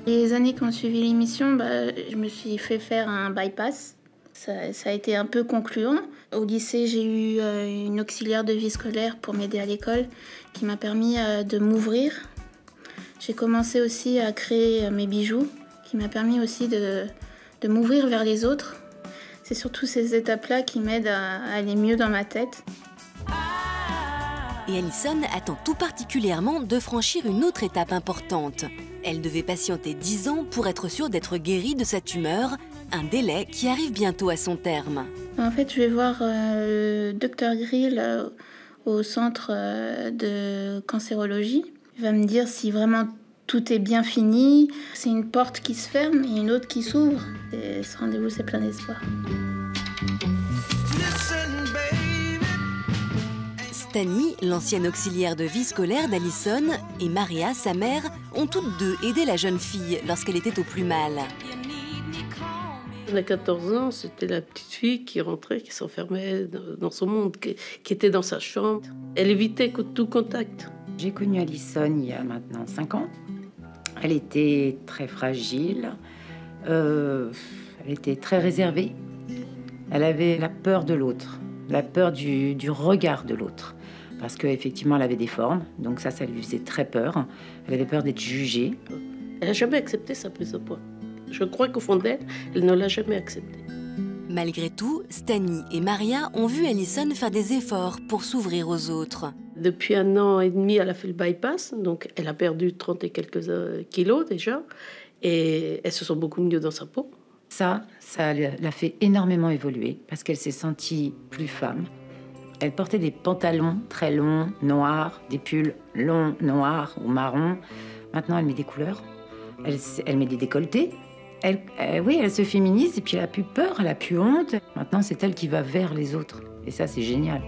Les années qui ont suivi l'émission, je me suis fait faire un bypass. Ça a été un peu concluant. Au lycée, j'ai eu une auxiliaire de vie scolaire pour m'aider à l'école qui m'a permis de m'ouvrir. J'ai commencé aussi à créer mes bijoux qui m'a permis aussi de m'ouvrir vers les autres. C'est surtout ces étapes-là qui m'aident à aller mieux dans ma tête. Et Alison attend tout particulièrement de franchir une autre étape importante. Elle devait patienter 10 ans pour être sûre d'être guérie de sa tumeur, un délai qui arrive bientôt à son terme. En fait, je vais voir le docteur Grill au centre de cancérologie. Il va me dire si vraiment tout est bien fini. C'est une porte qui se ferme et une autre qui s'ouvre. Et ce rendez-vous, c'est plein d'espoir. Stani, l'ancienne auxiliaire de vie scolaire d'Alison, et Maria, sa mère, ont toutes deux aidé la jeune fille lorsqu'elle était au plus mal. À 14 ans, c'était la petite fille qui rentrait, qui s'enfermait dans son monde, qui était dans sa chambre. Elle évitait tout contact. J'ai connu Alison il y a maintenant 5 ans. Elle était très fragile, elle était très réservée. Elle avait la peur de l'autre, la peur du regard de l'autre. parce qu'effectivement, elle avait des formes. Donc ça lui faisait très peur. Elle avait peur d'être jugée. Elle n'a jamais accepté sa prise de poids. Je crois qu'au fond d'elle, elle ne l'a jamais accepté. Malgré tout, Stani et Maria ont vu Alison faire des efforts pour s'ouvrir aux autres. Depuis 1 an et demi, elle a fait le bypass, donc elle a perdu 30 et quelques kilos déjà, et elle se sent beaucoup mieux dans sa peau. Ça l'a fait énormément évoluer, parce qu'elle s'est sentie plus femme. Elle portait des pantalons très longs, noirs, des pulls longs, noirs ou marrons. Maintenant, elle met des couleurs, elle met des décolletés. Oui, elle se féminise et puis elle a plus peur, elle a plus honte. Maintenant, c'est elle qui va vers les autres. Et ça, c'est génial.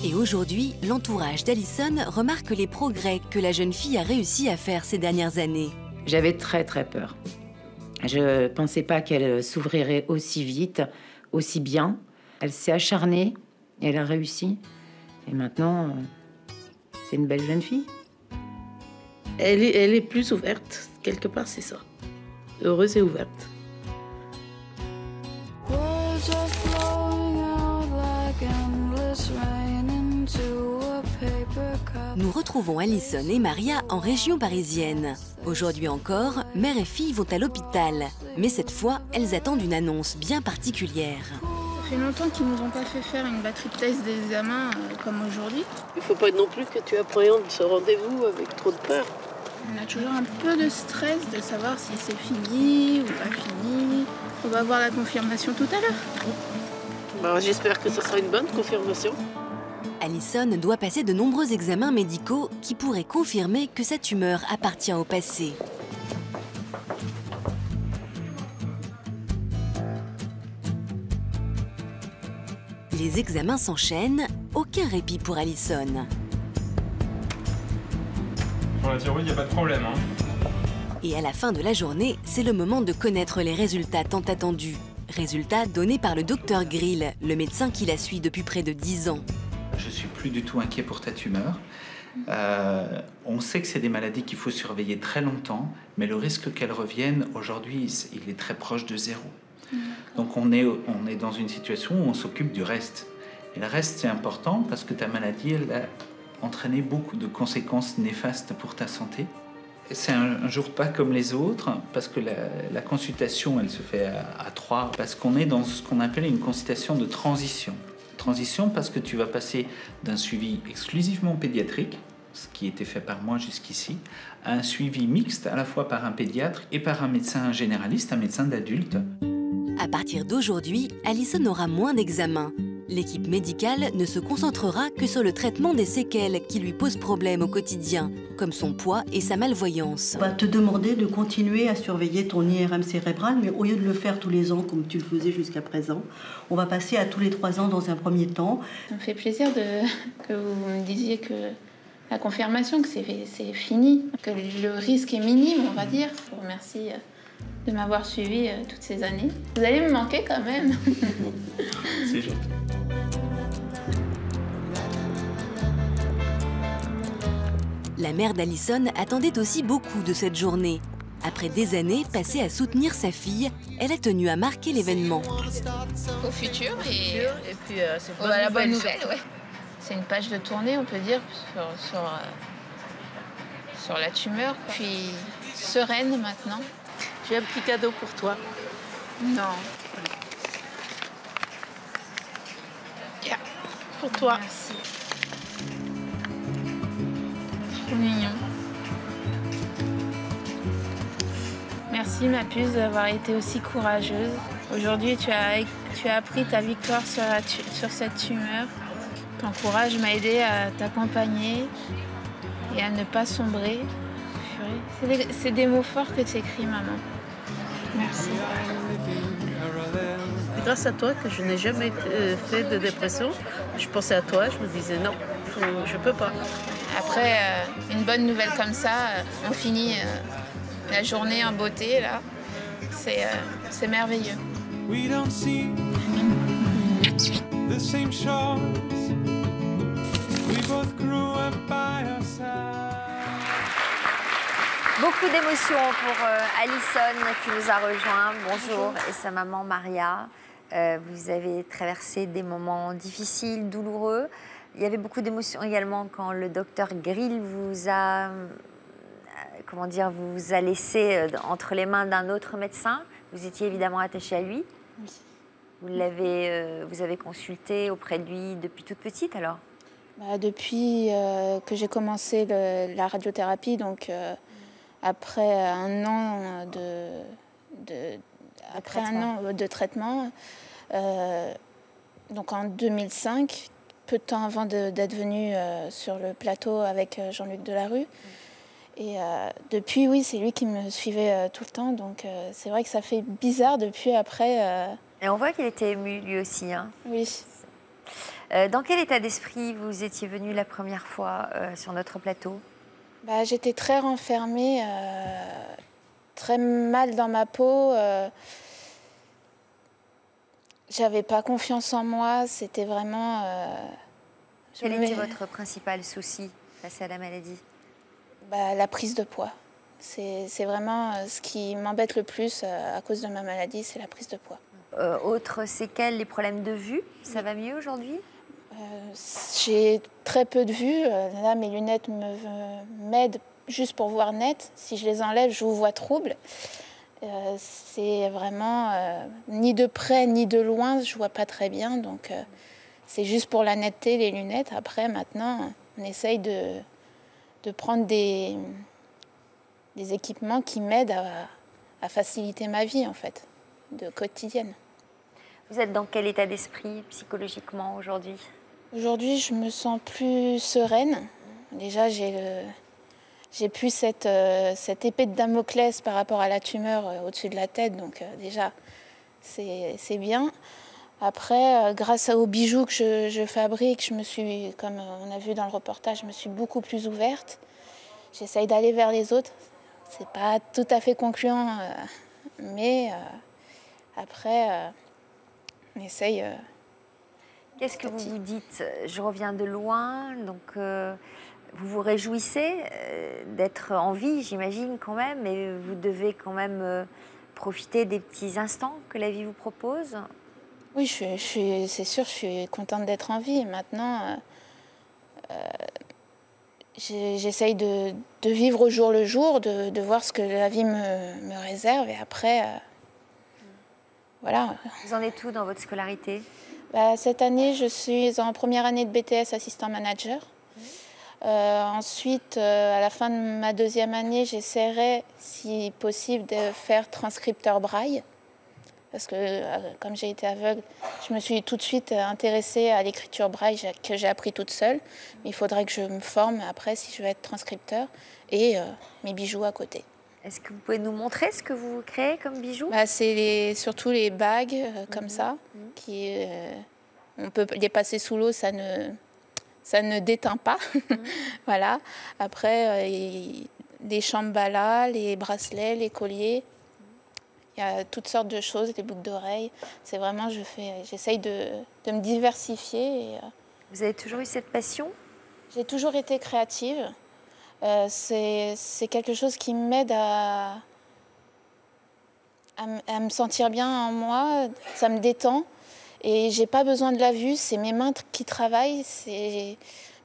Et aujourd'hui, l'entourage d'Alison remarque les progrès que la jeune fille a réussi à faire ces dernières années. J'avais très, très peur. Je ne pensais pas qu'elle s'ouvrirait aussi vite, aussi bien. Elle s'est acharnée et elle a réussi. Et maintenant, c'est une belle jeune fille. Elle est plus ouverte, quelque part, c'est ça. Heureuse et ouverte. Nous retrouvons Alison et Maria en région parisienne. Aujourd'hui encore, mère et fille vont à l'hôpital. Mais cette fois, elles attendent une annonce bien particulière. Ça fait longtemps qu'ils nous ont pas fait faire une batterie de tests d'examen comme aujourd'hui. Il ne faut pas non plus que tu appréhendes ce rendez-vous avec trop de peur. On a toujours un peu de stress de savoir si c'est fini ou pas fini. On va avoir la confirmation tout à l'heure. J'espère que ce sera une bonne confirmation. Alison doit passer de nombreux examens médicaux qui pourraient confirmer que sa tumeur appartient au passé. Les examens s'enchaînent, aucun répit pour Alison. Pour la thyroïde, il n'y a pas de problème. Et à la fin de la journée, c'est le moment de connaître les résultats tant attendus. Résultats donnés par le docteur Grill, le médecin qui la suit depuis près de 10 ans. Je suis plus du tout inquiet pour ta tumeur. On sait que c'est des maladies qu'il faut surveiller très longtemps, mais le risque qu'elles reviennent, aujourd'hui, il est très proche de 0. Donc on est dans une situation où on s'occupe du reste. Et le reste, c'est important parce que ta maladie, elle a entraîné beaucoup de conséquences néfastes pour ta santé. C'est un jour pas comme les autres, parce que la consultation, elle se fait à 3, parce qu'on est dans ce qu'on appelle une consultation de transition. Transition parce que tu vas passer d'un suivi exclusivement pédiatrique, ce qui était fait par moi jusqu'ici, à un suivi mixte à la fois par un pédiatre et par un médecin généraliste, un médecin d'adulte. À partir d'aujourd'hui, Alison aura moins d'examens. L'équipe médicale ne se concentrera que sur le traitement des séquelles qui lui posent problème au quotidien, comme son poids et sa malvoyance. On va te demander de continuer à surveiller ton IRM cérébral, mais au lieu de le faire tous les ans comme tu le faisais jusqu'à présent, on va passer à tous les 3 ans dans un premier temps. Ça me fait plaisir que vous me disiez que la confirmation, que c'est fini, que le risque est minime, on va dire. Je vous remercie de m'avoir suivi toutes ces années. Vous allez me manquer quand même. C'est gentil. La mère d'Alison attendait aussi beaucoup de cette journée. Après des années passées à soutenir sa fille, elle a tenu à marquer l'événement. Au futur et puis c'est la bonne nouvelle, ouais. C'est une page de tournée, on peut dire, sur la tumeur. Puis sereine maintenant. J'ai un petit cadeau pour toi. Non. Yeah. Pour toi. Merci. Trop mignon. Merci ma puce d'avoir été aussi courageuse. Aujourd'hui, tu as appris ta victoire sur cette tumeur. Ton courage m'a aidé à t'accompagner et à ne pas sombrer. C'est des mots forts que tu écris, maman. Merci. C'est grâce à toi que je n'ai jamais fait de dépression. Je pensais à toi, je me disais non, je peux pas. Après, une bonne nouvelle comme ça, on finit la journée en beauté, là. C'est merveilleux. Beaucoup d'émotions pour Alison qui nous a rejoints. Bonjour. Et sa maman Maria. Vous avez traversé des moments difficiles, douloureux. Il y avait beaucoup d'émotions également quand le docteur Grill vous a, comment dire, vous a laissé entre les mains d'un autre médecin. Vous étiez évidemment attaché à lui. Oui. Vous avez consulté auprès de lui depuis toute petite alors? Depuis que j'ai commencé la radiothérapie, donc après un an de traitement, donc en 2005, peu de temps avant d'être venue sur le plateau avec Jean-Luc Delarue. Et depuis, oui, c'est lui qui me suivait tout le temps, donc c'est vrai que ça fait bizarre depuis après. Et on voit qu'il était ému lui aussi. Hein. Oui. Dans quel état d'esprit vous étiez venu la première fois sur notre plateau? J'étais très renfermée, très mal dans ma peau. J'avais pas confiance en moi. C'était vraiment... Quel était votre principal souci face à la maladie? La prise de poids. C'est vraiment ce qui m'embête le plus à cause de ma maladie, c'est la prise de poids. Autre séquelles, les problèmes de vue, ça va mieux aujourd'hui? J'ai très peu de vue. Là, mes lunettes m'aident juste pour voir net. Si je les enlève, je vous vois trouble. C'est vraiment ni de près ni de loin, je vois pas très bien. Donc, c'est juste pour la netteté, les lunettes. Après, maintenant, on essaye de prendre des équipements qui m'aident à faciliter ma vie, en fait, de quotidienne. Vous êtes dans quel état d'esprit psychologiquement aujourd'hui? Aujourd'hui, je me sens plus sereine. Déjà, j'ai plus cette épée de Damoclès par rapport à la tumeur au-dessus de la tête. Donc déjà, c'est bien. Après, grâce aux bijoux que je fabrique, je me suis, comme on a vu dans le reportage, je me suis beaucoup plus ouverte. J'essaye d'aller vers les autres. C'est pas tout à fait concluant, mais après, on essaye... Qu'est-ce que vous vous dites? Je reviens de loin, donc vous vous réjouissez d'être en vie, j'imagine quand même, et vous devez quand même profiter des petits instants que la vie vous propose. Oui, c'est sûr, je suis contente d'être en vie. Maintenant, j'essaye de vivre au jour le jour, de voir ce que la vie me réserve, et après, voilà. Vous en êtes où dans votre scolarité? Cette année, je suis en première année de BTS assistant manager. Ensuite, à la fin de ma deuxième année, j'essaierai, si possible, de faire transcripteur braille. Parce que, comme j'ai été aveugle, je me suis tout de suite intéressée à l'écriture braille que j'ai appris toute seule. Mais il faudrait que je me forme après si je veux être transcripteur. Et mes bijoux à côté. Est-ce que vous pouvez nous montrer ce que vous créez comme bijoux? C'est surtout les bagues comme ça. On peut les passer sous l'eau, ça ne déteint pas. Voilà. Après, les chambala, les bracelets, les colliers. Il y a toutes sortes de choses, les boucles d'oreilles. C'est vraiment, j'essaye de me diversifier. Vous avez toujours eu cette passion? J'ai toujours été créative. C'est quelque chose qui m'aide à me sentir bien en moi. Ça me détend. Et j'ai pas besoin de la vue, c'est mes mains qui travaillent.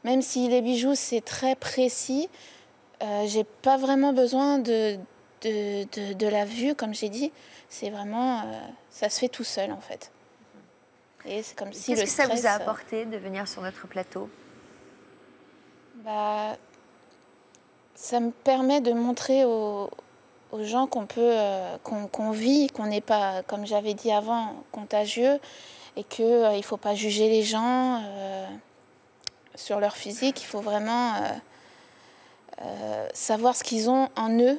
Même si les bijoux, c'est très précis, j'ai pas vraiment besoin de la vue, comme j'ai dit. C'est vraiment... ça se fait tout seul, en fait. Et c'est comme si le stress... Qu'est-ce que ça vous a apporté de venir sur notre plateau? Ça me permet de montrer aux gens qu'on vit, qu'on n'est pas, comme j'avais dit avant, contagieux, et qu'il ne faut pas juger les gens sur leur physique. Il faut vraiment savoir ce qu'ils ont en eux.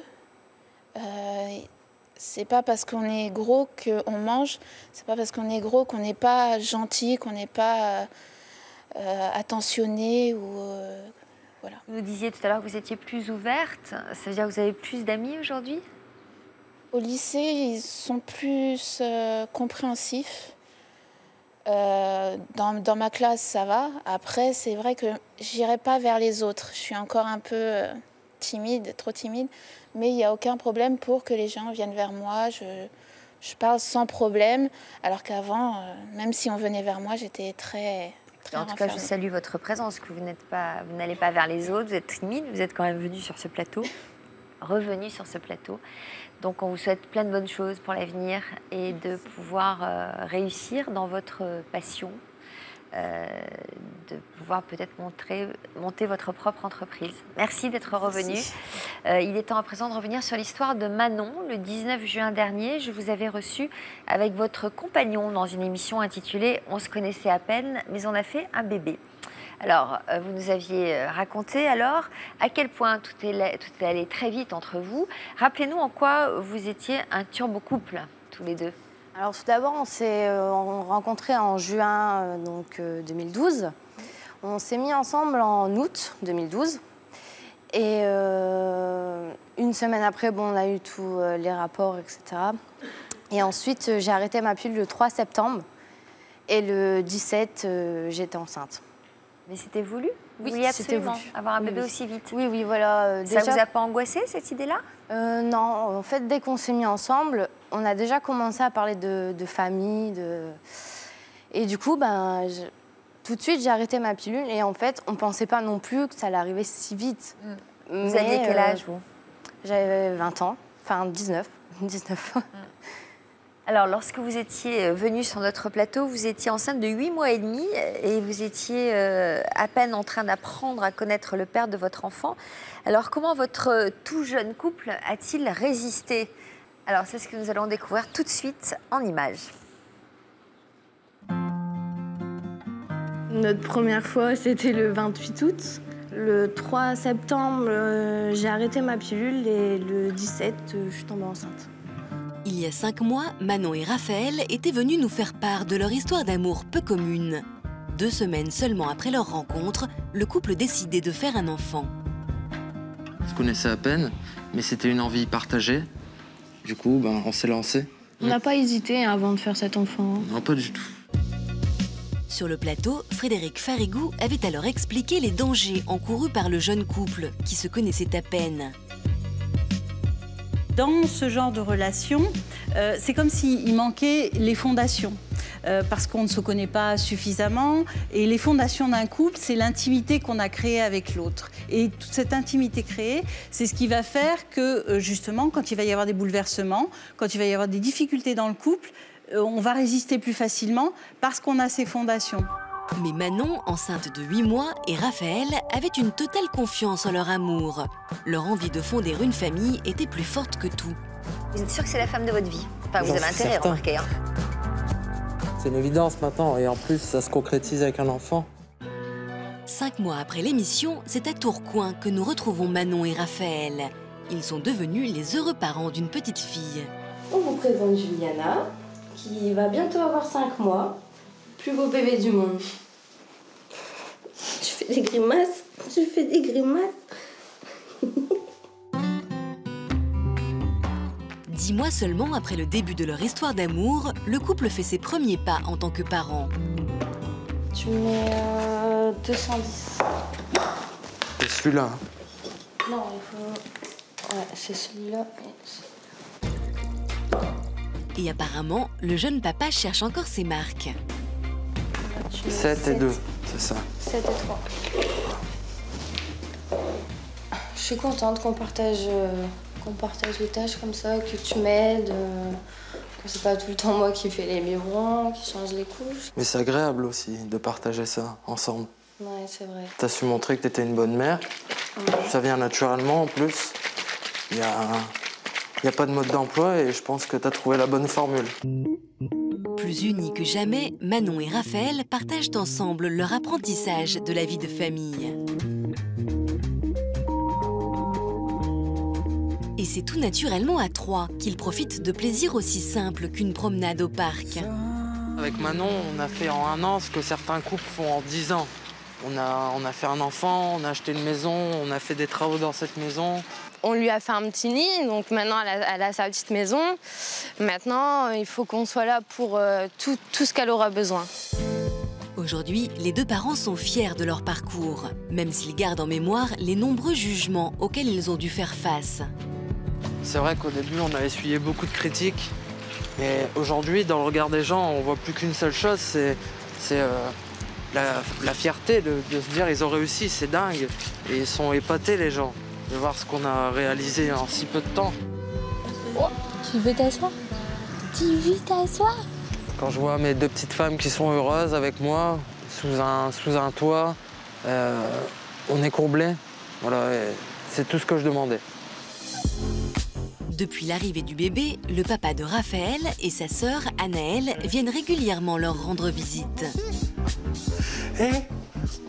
C'est pas parce qu'on est gros qu'on mange, c'est pas parce qu'on est gros qu'on n'est pas gentil, qu'on n'est pas attentionné ou... Voilà. Vous nous disiez tout à l'heure que vous étiez plus ouverte. Ça veut dire que vous avez plus d'amis aujourd'hui? Au lycée, ils sont plus compréhensifs. Dans ma classe, ça va. Après, c'est vrai que j'irai pas vers les autres. Je suis encore un peu timide, trop timide. Mais il n'y a aucun problème pour que les gens viennent vers moi. Je parle sans problème. Alors qu'avant, même si on venait vers moi, j'étais très En tout cas, je salue votre présence, que vous n'allez pas vers les autres, vous êtes timide, vous êtes quand même venu sur ce plateau, revenu sur ce plateau. Donc on vous souhaite plein de bonnes choses pour l'avenir et de pouvoir réussir dans votre passion, de pouvoir peut-être monter votre propre entreprise. Merci d'être revenu. Il est temps à présent de revenir sur l'histoire de Manon. Le 19 juin dernier, je vous avais reçu avec votre compagnon dans une émission intitulée « On se connaissait à peine, mais on a fait un bébé ». Alors, vous nous aviez raconté alors à quel point tout est allé très vite entre vous. Rappelez-nous en quoi vous étiez un turbo-couple, tous les deux. Alors tout d'abord, on s'est rencontrés en juin 2012. On s'est mis ensemble en août 2012. Et une semaine après, on a eu tous les rapports, etc. Et ensuite, j'ai arrêté ma pilule le 3 septembre. Et le 17, j'étais enceinte. Mais c'était voulu? Vous Oui, vouliez c'était absolument voulu. avoir un bébé aussi vite? Oui, oui, voilà. Ça vous a pas angoissé, cette idée-là? Non, en fait, dès qu'on s'est mis ensemble, on a déjà commencé à parler de famille. Et du coup, tout de suite, j'ai arrêté ma pilule. Et en fait, on ne pensait pas non plus que ça allait arriver si vite. Vous aviez quel âge, vous? J'avais 20 ans, enfin 19. Alors, lorsque vous étiez venu sur notre plateau, vous étiez enceinte de 8 mois et demi et vous étiez à peine en train d'apprendre à connaître le père de votre enfant. Alors, comment votre tout jeune couple a-t-il résisté? Alors, c'est ce que nous allons découvrir tout de suite en images. Notre première fois, c'était le 28 août. Le 3 septembre, j'ai arrêté ma pilule et le 17, je suis tombée enceinte. Il y a 5 mois, Manon et Raphaël étaient venus nous faire part de leur histoire d'amour peu commune. 2 semaines seulement après leur rencontre, le couple décidait de faire un enfant. On se connaissait à peine, mais c'était une envie partagée. Du coup, on s'est lancé. On n'a pas hésité avant de faire cet enfant. Non, pas du tout. Sur le plateau, Frédéric Farigou avait alors expliqué les dangers encourus par le jeune couple qui se connaissait à peine. Dans ce genre de relation, c'est comme s'il manquait les fondations. Parce qu'on ne se connaît pas suffisamment. Et les fondations d'un couple, c'est l'intimité qu'on a créée avec l'autre. Et toute cette intimité créée, c'est ce qui va faire que, justement, quand il va y avoir des bouleversements, quand il va y avoir des difficultés dans le couple, on va résister plus facilement parce qu'on a ces fondations. Mais Manon, enceinte de 8 mois, et Raphaël avaient une totale confiance en leur amour. Leur envie de fonder une famille était plus forte que tout. Vous êtes sûr que c'est la femme de votre vie? Enfin, vous avez intérêt à remarquer. Hein. C'est une évidence maintenant, et en plus, ça se concrétise avec un enfant. 5 mois après l'émission, c'est à Tourcoing que nous retrouvons Manon et Raphaël. Ils sont devenus les heureux parents d'une petite fille. On vous présente Juliana, qui va bientôt avoir 5 mois. Plus beau bébé du monde. Je fais des grimaces. 10 mois seulement après le début de leur histoire d'amour, le couple fait ses premiers pas en tant que parents. Tu mets 210. Et celui-là? Non, il faut... Ouais, c'est celui-là. Et apparemment, le jeune papa cherche encore ses marques. 7 et 2, c'est ça. 7 et 3. Je suis contente qu'on partage les tâches comme ça, que tu m'aides, que c'est pas tout le temps moi qui fais les biberons, qui change les couches. Mais c'est agréable aussi de partager ça ensemble. Ouais, c'est vrai. T'as su montrer que t'étais une bonne mère. Ouais. Ça vient naturellement en plus. Il y a pas de mode d'emploi et je pense que t'as trouvé la bonne formule. Plus unis que jamais, Manon et Raphaël partagent ensemble leur apprentissage de la vie de famille. Et c'est tout naturellement à 3 qu'ils profitent de plaisirs aussi simples qu'une promenade au parc. Avec Manon, on a fait en 1 an ce que certains couples font en 10 ans. On a fait un enfant, on a acheté une maison, on a fait des travaux dans cette maison. On lui a fait un petit nid, donc maintenant elle a sa petite maison. Maintenant, il faut qu'on soit là pour tout ce qu'elle aura besoin. Aujourd'hui, les 2 parents sont fiers de leur parcours, même s'ils gardent en mémoire les nombreux jugements auxquels ils ont dû faire face. C'est vrai qu'au début, on a essuyé beaucoup de critiques. Mais aujourd'hui, dans le regard des gens, on voit plus qu'une seule chose, c'est la fierté de se dire ils ont réussi, c'est dingue. Et ils sont épatés les gens de voir ce qu'on a réalisé en si peu de temps. Oh, tu veux t'asseoir? Tu veux t'asseoir? Quand je vois mes 2 petites femmes qui sont heureuses avec moi, sous un toit, on est comblés. Voilà, c'est tout ce que je demandais. Depuis l'arrivée du bébé, le papa de Raphaël et sa sœur Anaëlle viennent régulièrement leur rendre visite. Eh,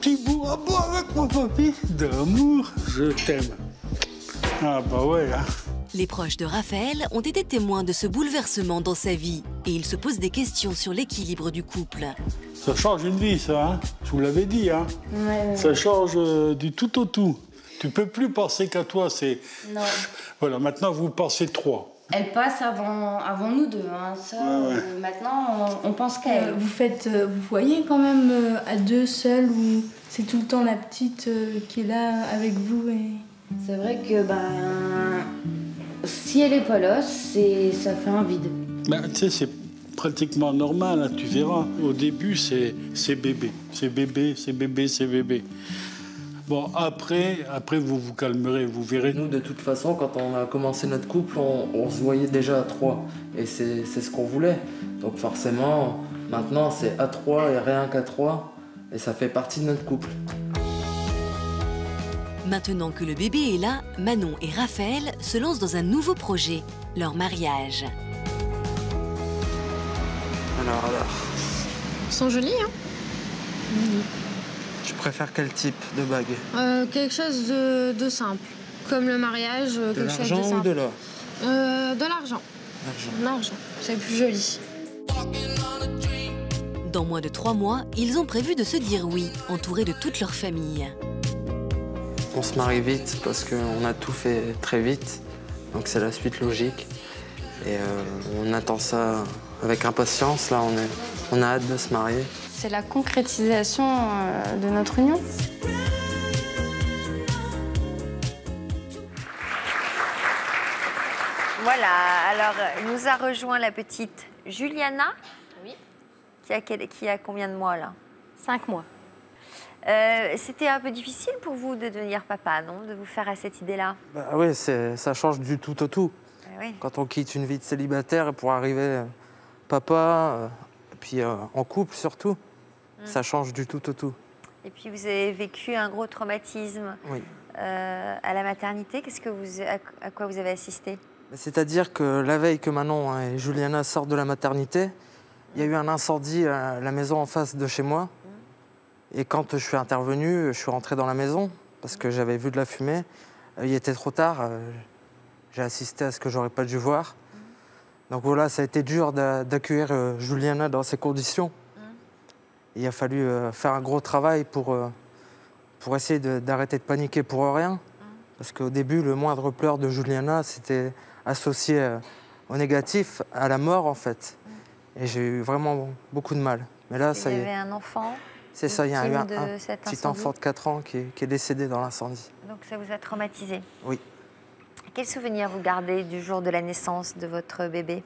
petit bout à bout avec mon papy, d'amour, je t'aime. Ah bah ouais, hein. Les proches de Raphaël ont été témoins de ce bouleversement dans sa vie et ils se posent des questions sur l'équilibre du couple. Ça change une vie, ça, hein. Je vous l'avais dit, hein. Ouais. Ça change du tout au tout. Tu peux plus penser qu'à toi, c'est... Non. Voilà, maintenant vous pensez 3. Elle passe avant nous deux, hein. Ça, ouais. Maintenant, on pense qu'à elle. Vous voyez quand même à 2 seuls où c'est tout le temps la petite qui est là avec vous et... C'est vrai que si elle est pas là, ça fait un vide. Tu sais, c'est pratiquement normal, hein, tu verras. Au début, c'est bébé. C'est bébé, c'est bébé, c'est bébé. Bon, après vous vous calmerez, vous verrez. Nous, de toute façon, quand on a commencé notre couple, on se voyait déjà à 3. Et c'est ce qu'on voulait. Donc forcément, maintenant, c'est à 3 et rien qu'à 3. Et ça fait partie de notre couple. Maintenant que le bébé est là, Manon et Raphaël se lancent dans un nouveau projet, leur mariage. Alors. Ils sont jolis, hein? Oui. Tu préfères quel type de bague? Quelque chose de simple. Comme le mariage, quelque chose de simple. De l'argent ou de l'or? De l'argent. L'argent, c'est plus joli. Dans moins de 3 mois, ils ont prévu de se dire oui, entourés de toute leur famille. On se marie vite parce qu'on a tout fait très vite. Donc c'est la suite logique. Et on attend ça avec impatience. Là, on a hâte de se marier. C'est la concrétisation de notre union. Voilà, alors nous a rejoint la petite Juliana. Oui. Qui a combien de mois là? 5 mois. C'était un peu difficile pour vous de devenir papa, non? De vous faire à cette idée-là? Bah oui, ça change du tout au tout. Oui. Quand on quitte une vie de célibataire pour arriver papa, et puis en couple surtout, ça change du tout au tout. Et puis vous avez vécu un gros traumatisme à la maternité. À quoi vous avez assisté? C'est-à-dire que la veille que Manon et Juliana sortent de la maternité, il y a eu un incendie à la maison en face de chez moi. Et quand je suis intervenu, je suis rentré dans la maison parce que j'avais vu de la fumée. Il était trop tard. J'ai assisté à ce que j'aurais pas dû voir. Donc voilà, ça a été dur d'accueillir Juliana dans ces conditions. Il a fallu faire un gros travail pour essayer d'arrêter de paniquer pour rien. Parce qu'au début, le moindre pleur de Juliana, c'était associé au négatif, à la mort en fait. Et j'ai eu vraiment beaucoup de mal. Mais là, ça y est. Il y avait un enfant. C'est ça, il y a eu un petit enfant de 4 ans qui est décédé dans l'incendie. Donc ça vous a traumatisé? Oui. Quel souvenir vous gardez du jour de la naissance de votre bébé?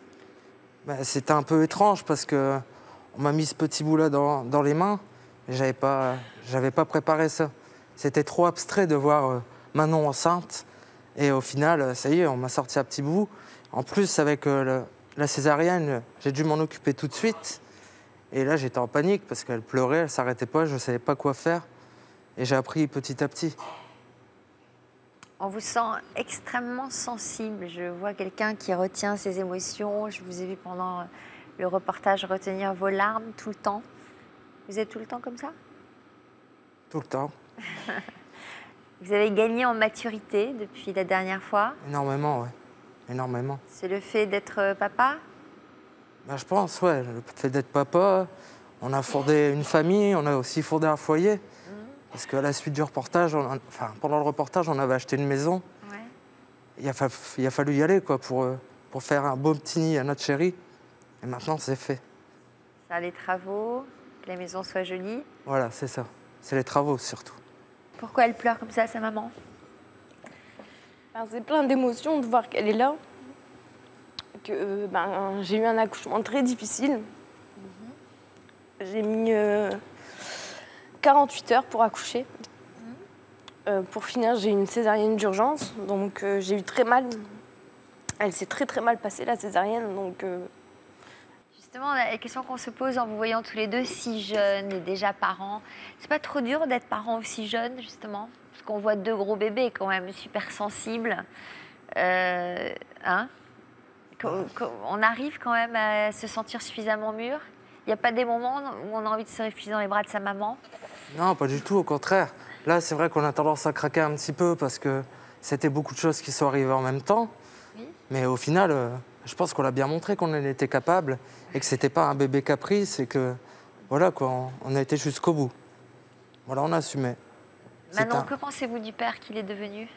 C'était un peu étrange parce qu'on m'a mis ce petit bout-là dans les mains et j'avais pas préparé ça. C'était trop abstrait de voir Manon enceinte et au final, ça y est, on m'a sorti un petit bout. En plus, avec la césarienne, j'ai dû m'en occuper tout de suite. Et là, j'étais en panique parce qu'elle pleurait, elle ne s'arrêtait pas, je ne savais pas quoi faire. Et j'ai appris petit à petit. On vous sent extrêmement sensible. Je vois quelqu'un qui retient ses émotions. Je vous ai vu pendant le reportage retenir vos larmes tout le temps. Vous êtes tout le temps comme ça? Tout le temps. Vous avez gagné en maturité depuis la dernière fois? Énormément, oui. Énormément. C'est le fait d'être papa? Je pense, ouais. Le fait d'être papa, on a fondé une famille, on a aussi fondé un foyer. Parce qu'à la suite du reportage, pendant le reportage, on avait acheté une maison. Ouais. Il a fallu y aller quoi, pour faire un beau petit nid à notre chérie. Et maintenant, c'est fait. Ça, les travaux, que la maison soit jolie. Voilà, c'est ça. C'est les travaux surtout. Pourquoi elle pleure comme ça, sa maman? C'est plein d'émotions de voir qu'elle est là. Que j'ai eu un accouchement très difficile. J'ai mis 48 heures pour accoucher. Pour finir, j'ai eu une césarienne d'urgence, donc j'ai eu très mal. Elle s'est très mal passée, la césarienne, donc... Justement, la question qu'on se pose en vous voyant tous les deux si jeunes et déjà parents, c'est pas trop dur d'être parent aussi jeune, justement? Parce qu'on voit 2 gros bébés quand même, super sensibles. On arrive quand même à se sentir suffisamment mûr? Il n'y a pas des moments où on a envie de se réfugier dans les bras de sa maman? Non, pas du tout, au contraire. Là, c'est vrai qu'on a tendance à craquer un petit peu parce que c'était beaucoup de choses qui sont arrivées en même temps. Oui. Mais au final, je pense qu'on a bien montré qu'on en était capable et que c'était pas un bébé caprice et que, voilà, quoi, on a été jusqu'au bout. Voilà, on a assumé. Manon, que pensez-vous du père qu'il est devenu?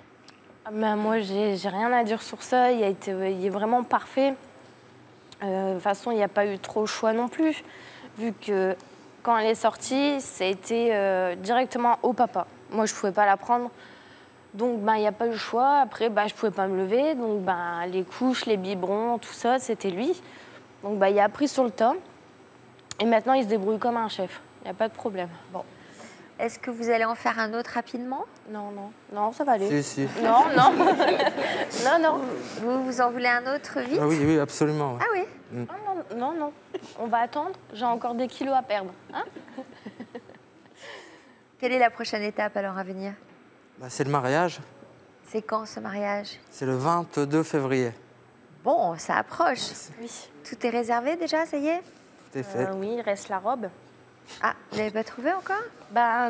Moi, j'ai rien à dire sur ça. Il est vraiment parfait. De toute façon, il n'y a pas eu trop le choix non plus, vu que quand elle est sortie, ça a été directement au papa. Moi, je ne pouvais pas la prendre. Donc, il n'y a pas eu le choix. Après, je ne pouvais pas me lever. Donc, les couches, les biberons, tout ça, c'était lui. Donc, il a appris sur le tas. Et maintenant, il se débrouille comme un chef. Il n'y a pas de problème. Bon. Est-ce que vous allez en faire un autre rapidement? Non, ça va aller. Si. Non. Vous en voulez un autre vite? Ah oui, absolument. Ouais. Ah oui? Non. On va attendre. J'ai encore des kilos à perdre. Hein? Quelle est la prochaine étape alors à venir? C'est le mariage. C'est quand ce mariage? C'est le 22 février. Bon, ça approche. Oui. Tout est réservé déjà, ça y est? Tout est fait. Oui, il reste la robe. Ah, vous l'avez pas trouvé encore?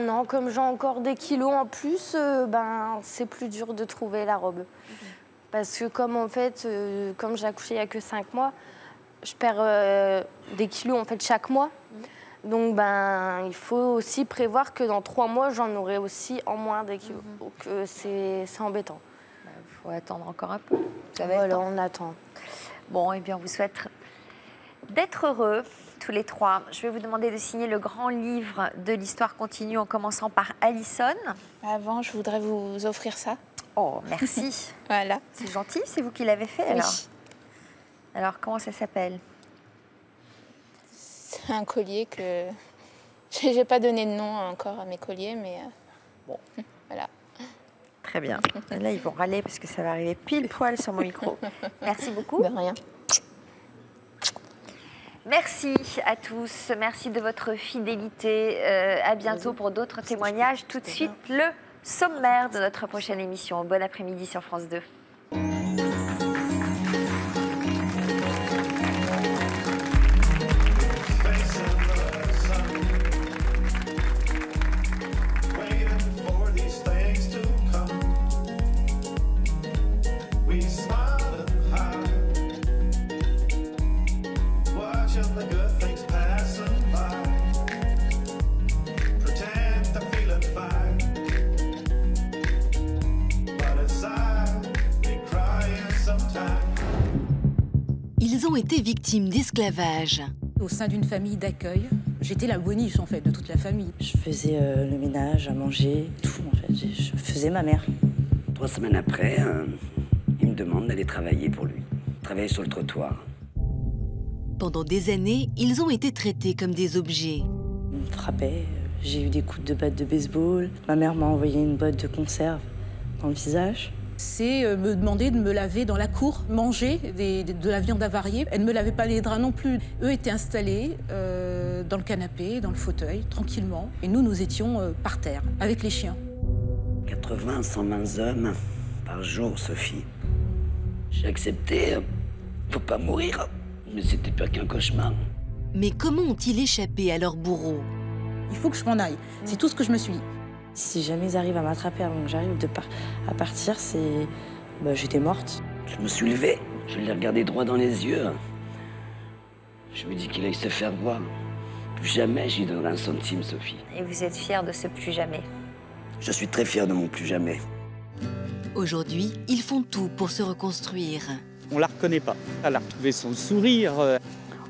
Non, comme j'ai encore des kilos en plus, c'est plus dur de trouver la robe. Parce que comme j'ai accouché il n'y a que 5 mois, je perds des kilos en fait chaque mois. Donc il faut aussi prévoir que dans 3 mois, j'en aurai aussi en moins des kilos. Donc c'est embêtant. Il faut attendre encore un peu. Voilà, on attend. Bon, et bien on vous souhaite d'être heureux tous les 3. Je vais vous demander de signer le grand livre de l'histoire continue en commençant par Alison. Avant, je voudrais vous offrir ça. Oh, merci. Voilà. C'est gentil, c'est vous qui l'avez fait alors? Oui. Alors, comment ça s'appelle? C'est un collier que... Je n'ai pas donné de nom encore à mes colliers, mais bon, voilà. Très bien. Là, ils vont râler parce que ça va arriver pile poil sur mon micro. Merci beaucoup. De rien. Merci à tous. Merci de votre fidélité. À bientôt pour d'autres témoignages. Tout de suite, le sommaire de notre prochaine émission. Bon après-midi sur France 2. Ils ont été victimes d'esclavage. Au sein d'une famille d'accueil, j'étais la boniche en fait de toute la famille. Je faisais le ménage, à manger, tout en fait. Je faisais ma mère. 3 semaines après, il me demande d'aller travailler pour lui. Travailler sur le trottoir. Pendant des années, ils ont été traités comme des objets. On me frappait, j'ai eu des coups de batte de baseball. Ma mère m'a envoyé une boîte de conserve dans le visage. C'est me demander de me laver dans la cour, manger de la viande avariée. Elle ne me lavait pas les draps non plus. Eux étaient installés dans le canapé, dans le fauteuil, tranquillement. Et nous étions par terre, avec les chiens. 80, 120 hommes par jour, Sophie. J'ai accepté pour pas mourir, mais c'était pas qu'un cauchemar. Mais comment ont-ils échappé à leur bourreau? Il faut que je m'en aille. C'est tout ce que je me suis dit. Si jamais ils arrivent à m'attraper avant que j'arrive à partir, j'étais morte. Je me suis levée, je l'ai regardé droit dans les yeux. Je me dis qu'il aille se faire voir. Plus jamais j'y donnerai un centime, Sophie. Et vous êtes fière de ce plus jamais? Je suis très fier de mon plus jamais. Aujourd'hui, ils font tout pour se reconstruire. On la reconnaît pas. Elle a retrouvé son sourire.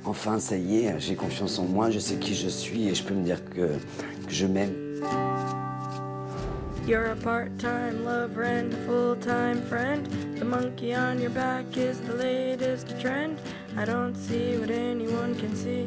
Enfin, ça y est, j'ai confiance en moi, je sais qui je suis et je peux me dire que je m'aime. You're a part-time lover and a full-time friend. The monkey on your back is the latest trend. I don't see what anyone can see.